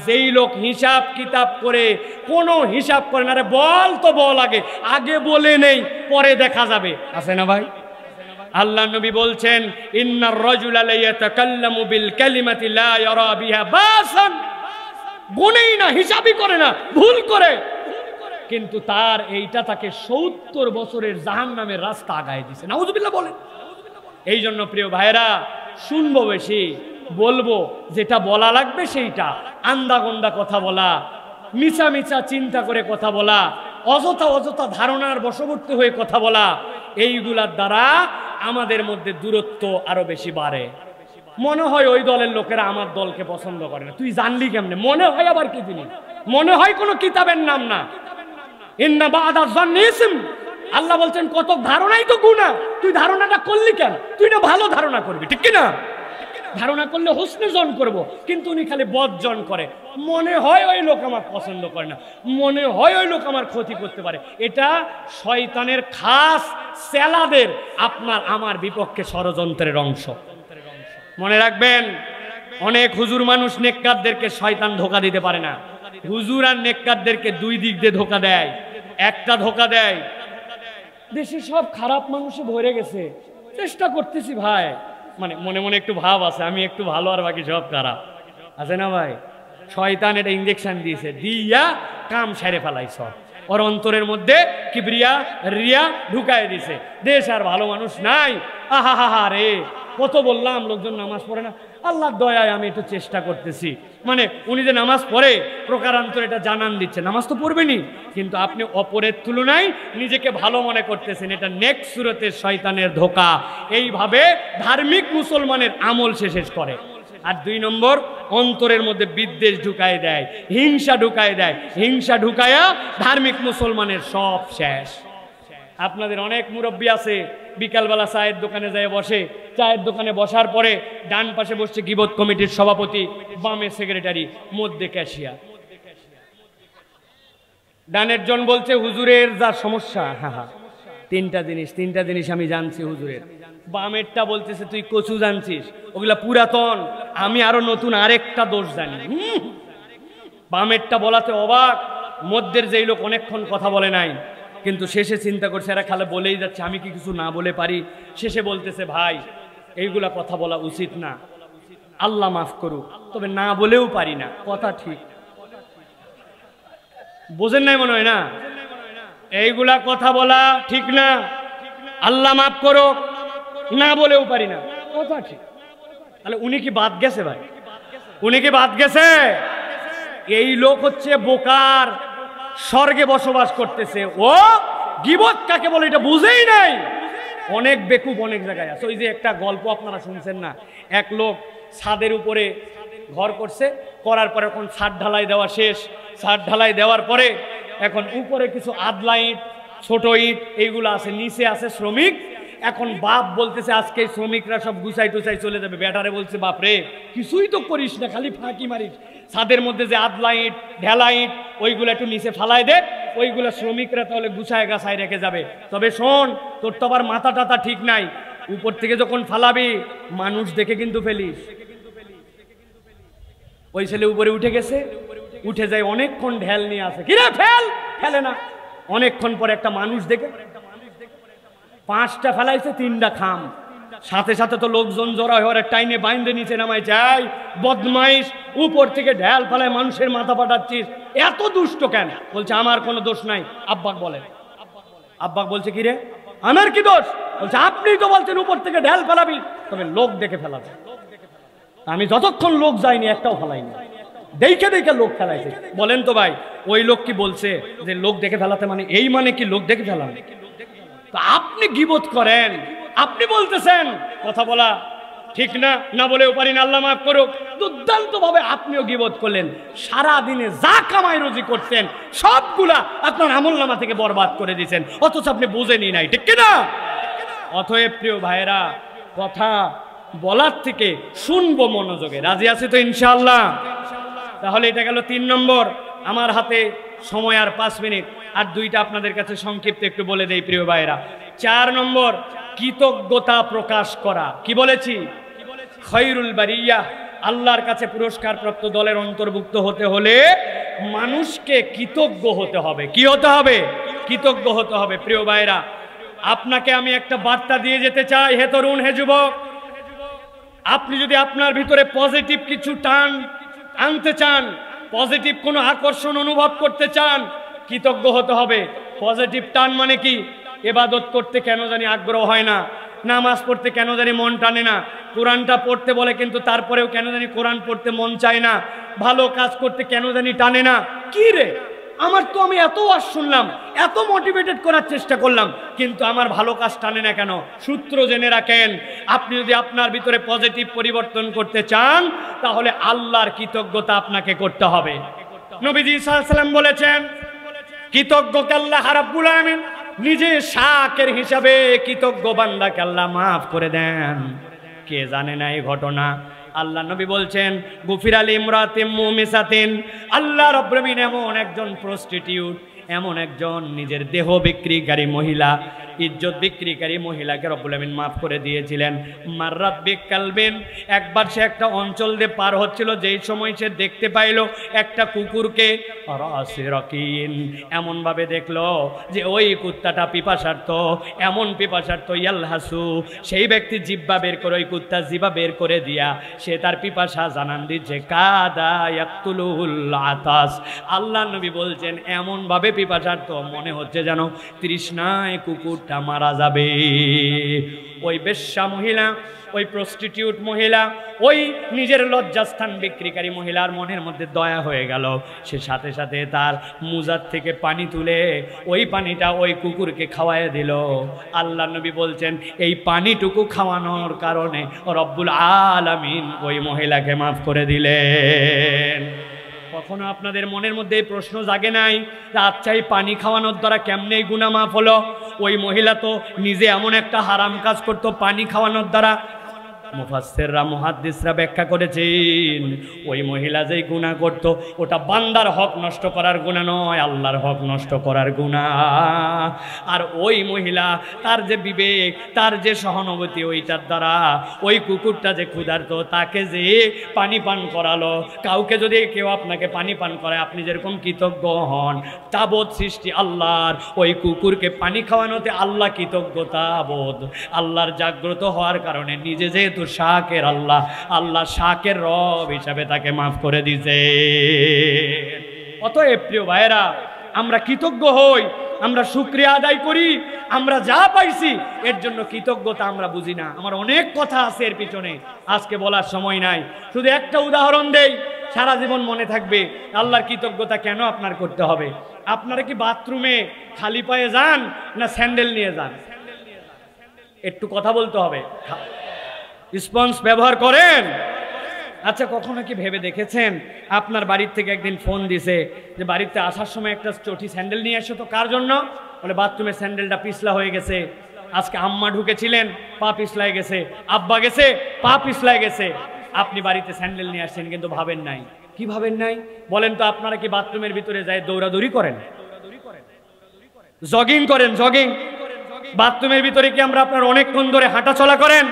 যেই লোক হিসাব কিতাব করে, কোনো হিসাব করে না, রে বল তো বল, আগে আগে বলে নেই, পরে দেখা যাবে, আছে না ভাই? আল্লাহ নবী বলছেন ইন্নার রাজুলা লা ইয়াতাকাল্লামু বিল কালিমাতি লা ইয়ারা বিহা বাসান, গুনেই না, হিসাবই করে না, ভুল করে, কিন্তু তার এইটা তাকে 70 বছরের জাহান্নামের রাস্তা আগায় দিছে। নাউযুবিল্লাহ বলেন। এই জন্য প্রিয় ভাইরা, শুনবো বেশি, বলবো যেটা বলা লাগবে সেইটা, আন্দাগন্দা কথা বলা, মিছা মিছা চিন্তা করে কথা বলা, অযথা অযথা ধারণার বশবর্তী হয়ে কথা বলা, এইগুলার দ্বারা আমাদের মধ্যে দূরত্ব আরো বেশি বাড়ে। মনে হয় ওই দলের লোকেরা আমার দলকে পছন্দ করে না, তুই জানলি কেমনে? মনে হয় আবার কি জিনিস? মনে হয় কোনো কিতাবের নাম না। ইন্না বা'দা যান্নি ইসম, আল্লাহ বলছেন কত ধারণাই তো গুনাহ, তুই ধারণাটা করলি কেন? তুই না ভালো ধারণা করবি, ঠিক কি না? ধারণা করলে হুসনে জন করব, কিন্তু উনি খালি বদজন করে। মনে হয় ওই লোক আমার পছন্দ করে না, মনে হয় ওই লোক আমার ক্ষতি করতে পারে। এটা শয়তানের খাস সেলাদের আপনার আমার বিপক্ষে ষড়যন্ত্রের অংশ। মনে রাখবেন, অনেক হুজুর মানুষ নেককারদেরকে শয়তান ধোঁকা দিতে পারে না। হুজুর আর নেককারদেরকে দুই দিক দিয়ে ধোঁকা দেয়। একটা ধোঁকা দেয়, দেশে সব খারাপ মানুষে ভরে গেছে, চেষ্টা করতেছি ভাই, মানে মনে মনে একটু ভাব আছে আমি একটু ভালো আর বাকি সব খারাপ, আছে না ভাই? শয়তান এটা ইনজেকশন দিয়েছে, দিয়া কাম সেরে ফেলাই সব। ওর অন্তরের মধ্যে কিবরিয়া রিয়া ঢুকায় দিছে, দেশ আর ভালো মানুষ নাই। আহা হা হা রে, কত বললাম লোকজন নামাজ পড়ে না, আল্লাহর দয়ায় আমি একটু চেষ্টা করতেছি। মানে উনি যে নামাজ পড়ে প্রকারান্তরে এটা জানান দিচ্ছে, নামাজ তো পড়বেনি, কিন্তু আপনি অপরের তুলনায় নিজেকে ভালো মনে করতেছেন, এটা নেক্সট সুরতের শয়তানের ধোঁকা। এইভাবে ধার্মিক মুসলমানের আমল শেষ করে। আর 2 নম্বর, অন্তরের মধ্যে বিদ্বেষ ঢুকায় দেয়, হিংসা ঢুকায় দেয়, হিংসা ঢুকায়া ধার্মিক মুসলমানের সব শেষ। আপনাদের অনেক মুরব্বী আছে, বিকালবেলা চায়ের দোকানে যায় বসে, চায়ের দোকানে বসার পরে ডান পাশে বসছে গীবত কমিটির সভাপতি, বামে সেক্রেটারি, মধ্যে ক্যাশিয়ার। ডানের জন বলছে হুজুরের যা সমস্যা, হ্যাঁ হ্যাঁ 3টা জিনিস আমি জানছি হুজুরের। বামেরটা বলতেছে তুই কচু জানছিস, ওগুলা পুরাতন, আমি আরো নতুন আরেকটা দোষ জানি। বামেরটা বলাতে অবাক, মধ্যের যেই লোক অনেকক্ষণ কথা বলে নাই, কিন্তু শেষে চিন্তা করছে এরা খালে বলেই যাচ্ছে, আমি কি কিছু না বলে পারি? শেষে বলতেছে ভাই এইগুলা কথা বলা উচিত না, আল্লাহ মাফ করুক, তবে না বলেও পারি না। কথা ঠিক, বোঝেন নাই মনে হয় না? এইগুলা কথা বলা ঠিক না, আল্লাহ মাফ করুক, না বলেও পারি না, কথা ঠিক। তাহলে উনি কি বাদ গেছে ভাই? উনি কি বাদ গেছে? এই লোক হচ্ছে বোকার, স্বর্গে বসবাস করতেছে, ও গীবত কাকে বলে এটা বুঝেই নাই। অনেক বেকুব অনেক জায়গায় আছে। ওই যে একটা গল্প আপনারা শুনছেন না, এক লোক ছাদের উপরে ঘর করছে, করার পরে এখন ছাদ ঢালাই দেওয়া শেষ, ছাদ ঢালাই দেওয়ার পরে এখন উপরে কিছু আদলা ইট, ছোট ইট এইগুলো আছে, নিচে আছে শ্রমিক। এখন বাপ বলতেছে আজকে শ্রমিকরা সব গুছাই টুছাই চলে যাবে। বেটারে বলছে বাপ রে কিছুই তো করিস না, খালি ফাঁকি মারিস, ছাদের মধ্যে যে আদলা ইট ঢেলা ইট ওইগুলো একটু নিচে ফালাই দে, ওইগুলো শ্রমিকরা তাহলে গুছায় গাছায় রেখে যাবে। তবে শোন, তোর তো আবার মাথা টাথা ঠিক নাই, উপর থেকে যখন ফালাবি মানুষ দেখে কিন্তু ফেলিস। ওই ছেলে উপরে উঠে গেছে, উঠে যায় অনেকক্ষণ ঢেল নিয়ে আসে, কিরে ফেল, ফেলে না। অনেকক্ষণ পরে একটা মানুষ দেখে 5টা ফেলাইছে, 3টা খাম। সাথে সাথে তো লোকজন জড়া হয়ে টাইনে বাইন্দে নিচে নামাই যায়, বদমাইশ উপর থেকে ঢেল ফেলায় মানুষের মাথা পাঠাচ্ছিস, এত দুষ্ট কেন? বলছে আমার কোনো দোষ নাই। আব্বাক বলে, আব্বাক বলছে কি রে আমার কি দোষ? বলছে আপনি তো বলছেন উপর থেকে ঢেল ফেলাবি, তবে লোক দেখে ফেলাবে। আমি যতক্ষণ লোক যায়নি একটাও ফেলাইনি, দেখে দেখে লোক ফেলাইছে। বলেন তো ভাই ওই লোক কি বলছে যে লোক দেখে ফেলাতে মানে এই মানে কি লোক দেখে ফেলানো? তো আপনি গীবত করেন, আপনি বলতেছেন কথা বলা ঠিক না, না বলেও পারি না, আল্লাহ মাফ করুক। দুর্দান্ত ভাবে আপনিও গীবত করলেন, সারা দিনে যা কামাই রুজি করতেন সবগুলা আপনার আমলনামা থেকে বরবাদ করে দিয়েছেন, অথচ আপনি বুঝেনি নাই, ঠিক কিনা? অতএব প্রিয় ভাইরা, কথা বলার থেকে শুনবো মনোযোগে, রাজি আছে তো ইনশাআল্লাহ? তাহলে এটা গেল 3 নম্বর। আমার হাতে সময় আর 5 মিনিট, আর 2টা আপনাদের কাছে সংক্ষিপ্ত একটু বলে দেই প্রিয় ভাইরা। 4 নম্বর, কৃতজ্ঞতা প্রকাশ করা। কি বলেছি? খৈরুল বারিয়া, আল্লাহর কাছে পুরস্কার প্রাপ্ত দলের অন্তর্ভুক্ত হতে হলে মানুষকে কৃতজ্ঞ হতে হবে। কি হতে হবে? কৃতজ্ঞ হতে হবে। প্রিয় ভাইরা, আপনাকে আমি একটা বার্তা দিয়ে যেতে চাই, হে তরুণ, হে যুবক, আপনি যদি আপনার ভিতরে পজিটিভ কিছু টান আনতে চান, পজিটিভ কোনো আকর্ষণ অনুভব করতে চান, কৃতজ্ঞ হতে হবে। পজিটিভ টান মানে কি? ইবাদত করতে কেন জানি আগ্রহ হয় না, নামাজ পড়তে কেন জানি মন টানে না, কোরআনটা পড়তে বলে কিন্তু তারপরেও কেন জানি কোরআন পড়তে মন চায় না, ভালো কাজ করতে কেন জানি টানে না। কি রে, আমার তো আমি এত ওয়াজ শুনলাম, এত মোটিভেটেড করার চেষ্টা করলাম, কিন্তু আমার ভালো কাজ টানে না কেন? সূত্র জেনে রাখেন, আপনি যদি আপনার ভিতরে পজিটিভ পরিবর্তন করতে চান তাহলে আল্লাহর কৃতজ্ঞতা আপনাকে করতে হবে। নবীজি সাল্লাল্লাহু আলাইহি ওয়াসাল্লাম বলেছেন, কৃতজ্ঞকে আল্লাহ রাব্বুল আলামিন নিজে শাকের হিসাবে কৃতজ্ঞ বান্দাকে আল্লাহ মাফ করে দেন। কে জানে না এই ঘটনা? আল্লাহ নবী বলছেন, গুফির আলী ইমরাতিম মুমিসাতিন, আল্লাহ রাব্বুল আলামিন এমন একজন প্রস্টিটিউট, এমন একজন নিজের দেহ বিক্রিকারী মহিলা, ইজ্জত বিক্রিকারী মহিলাকে রব্বুল আমিন মাফ করে দিয়েছিলেন। মাররাত বিকালবিন, একবার সে একটা অঞ্চল দিয়ে পার হচ্ছিল, যেই সময় সে দেখতে পাইল একটা কুকুরকে, রাসিরাকিন, এমন ভাবে দেখলো যে ওই কুত্তাটা পিপাসার্থ, এমন পিপাসার্থ, ইয়ালহাসু, সেই ব্যক্তি জিহ্বা বের করে, ওই কুত্তা জিহ্বা বের করে দিয়া সে তার পিপাসা জানান দিচ্ছে, কাদা ইয়াকতুলুল আতাস। আল্লাহ নবী বলছেন এমন ভাবে পিপাসার্থ মনে হচ্ছে যেন তৃষ্ণায় কুকুরটা মারা যাবে। ওই বেশ্যা মহিলা, ওই প্রস্টিটিউট মহিলা, ওই নিজের লজ্জাস্থান বিক্রিকারী মহিলার মনের মধ্যে দয়া হয়ে গেল। সে সাথে সাথে তার মুজার থেকে পানি তুলে ওই পানিটা ওই কুকুরকে খাওয়ায় দিল। আল্লাহ নবী বলছেন এই পানিটুকু খাওয়ানোর কারণে রব্বুল আলামিন ওই মহিলাকে মাফ করে দিলেন। কখনো আপনাদের মনের মধ্যে এই প্রশ্ন জাগে নাই যে আচ্ছা এই পানি খাওয়ানোর দ্বারা কেমনে এই গুনাহ মাফ হলো? ওই মহিলা তো নিজে এমন একটা হারাম কাজ করতো পানি খাওয়ানোর দ্বারা। মুফাসসিররা মুহাদ্দিসরা ব্যাখ্যা করেছেন ওই মহিলা যেই গুনাহ করত ওটা বান্দার হক নষ্ট করার গুনাহ নয়, আল্লাহর হক নষ্ট করার গুনাহ। আর ওই মহিলা তার যে বিবেক, তার যে সহানুভূতি, ওইটার দ্বারা ওই কুকুরটা যে ক্ষুধার্ত তাকে যে পানি পান করালো। কাউকে যদি কেউ আপনাকে পানি পান করায় আপনি যেরকম কৃতজ্ঞ হন, তাবৎ সৃষ্টি আল্লাহর ওই কুকুরকে পানি খাওয়ানোতে আল্লাহ কৃতজ্ঞতা বোধ, আল্লাহর জাগ্রত হওয়ার কারণে নিজে যেহেতু শাকের আল্লাহ, আল্লাহ শাকের রব হিসাবে তাকে মাফ করে দিয়েছে। অতএব প্রিয় ভাইয়েরা, আমরা কৃতজ্ঞ হই, আমরা শুকরিয়া আদায় করি। আমরা যা পাইছি এর জন্য কৃতজ্ঞতা আমরা বুঝি না। আমার অনেক কথা আছে এর পিছনে, আজকে বলার সময় নাই। শুধু একটা উদাহরণ দেই, সারা জীবন মনে থাকবে। আল্লাহর কৃতজ্ঞতা কেন আপনার করতে হবে? আপনারা কি বাথরুমে খালি পায়ে যান না স্যান্ডেল নিয়ে যান? একটু কথা বলতে হবে। স্পঞ্জ ব্যবহার করেন? আচ্ছা, কখনো কি ভেবে দেখেছেন আপনার বাড়ির থেকে একদিন ফোন দিছে যে বাড়িতে আসার সময় একটা চটি স্যান্ডেল নিয়ে এসো? তো কার জন্য? বলে বাথরুমের স্যান্ডেলটা পিছলা হয়ে গেছে, আজকে আম্মা ঢুকেছিলেন পা পিছলাই গেছে, আব্বা গেছে পা পিছলাই গেছে, আপনি বাড়িতে স্যান্ডেল নিয়ে আসছেন কিন্তু ভাবেন নাই। কি ভাবেন নাই বলেন তো? আপনারা কি বাথরুমের ভিতরে যায় দৌড়াদৌড়ি করেন, জগিং করেন? জগিং বাথরুমের ভিতরে কি আমরা আপনার অনেকক্ষণ ধরে হাঁটা চলা করেন?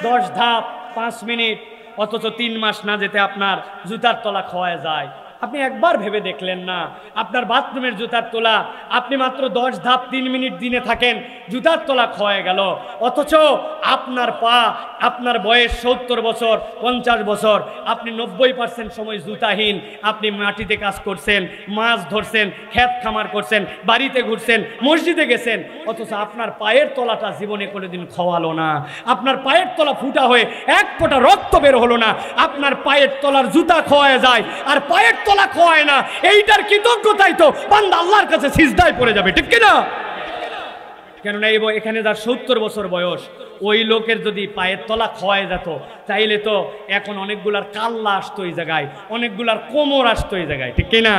10 ধাপ 5 মিনিট, অথচ 3 মাস না যেতে আপনার জুতার তলা ক্ষয়ে যায়। আপনি একবার ভেবে দেখলেন না আপনার বাথরুমের জুতার তলা, আপনি মাত্র 10 ধাপ 3 মিনিট দিনে থাকেন, জুতার তলা ক্ষয়ে গেল। অথচ আপনার পা, আপনার বয়স 70 বছর 50 বছর, আপনি 90% সময় জুতাহীন, আপনি মাটিতে কাজ করছেন, মাছ ধরছেন, ক্ষেত খামার করছেন, বাড়িতে ঘুরছেন, মসজিদে গেছেন, অথচ আপনার পায়ের তলাটা জীবনে কোনোদিন খোয়ালো না। আপনার পায়ের তলা ফুটা হয়ে এক ফোঁটা রক্ত বের হলো না। আপনার পায়ের তলার জুতা খোয়া যায় আর পায়ের তলা খোয়ায় না। এইটার কৃতজ্ঞতাই তো বান্দা আল্লাহর কাছে সিজদায় পড়ে যাবে, ঠিক কিনা? কেননা এখানে যার 70 বছর বয়স, ওই লোকের যদি পায়ের তলা ক্ষয় যেত তাইলে তো এখন অনেকগুলার কাল্লা আসতো এই জায়গায়, অনেকগুলার কোমর আসতো এই জায়গায়, ঠিক কিনা?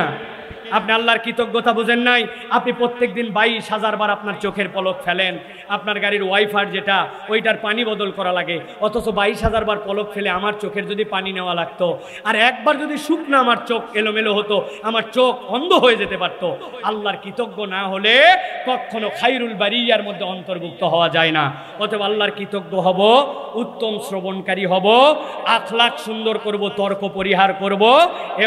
আপনি আল্লাহর কৃতজ্ঞতা বুঝেন নাই। আপনি প্রত্যেক দিন 22,000 বার আপনার চোখের পলক ফেলেন। আপনার গাড়ির ওয়াইফার যেটা, ওইটার পানি বদল করা লাগে, অথচ 22,000 বার পলক ফেলে আমার চোখের যদি পানি নেওয়া লাগতো, আর একবার যদি শুকনা আমার চোখ এলোমেলো হতো, আমার চোখ অন্ধ হয়ে যেতে পারত। আল্লাহর কৃতজ্ঞ না হলে কখনো খাইরুল বারিয়ার মধ্যে অন্তর্ভুক্ত হওয়া যায় না। অতএব আল্লাহর কৃতজ্ঞ হব, উত্তম শ্রবণকারী হব, আখলাক সুন্দর করব, তর্ক পরিহার করব,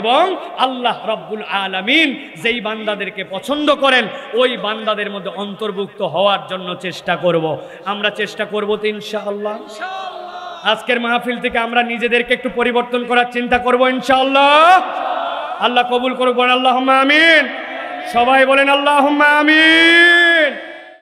এবং আল্লাহ রাব্বুল আলামিন যেই বান্দাদেরকে পছন্দ করেন ওই বান্দাদের মধ্যে অন্তর্ভুক্ত হওয়ার জন্য চেষ্টা করব। আমরা চেষ্টা করব তো ইনশাআল্লাহ। আজকের মাহফিল থেকে আমরা নিজেদেরকে একটু পরিবর্তন করার চিন্তা করব ইনশাআল্লাহ। আল্লাহ কবুল করুন, আল্লাহুম্মা আমিন। সবাই বলেন আল্লাহুম্মা আমিন।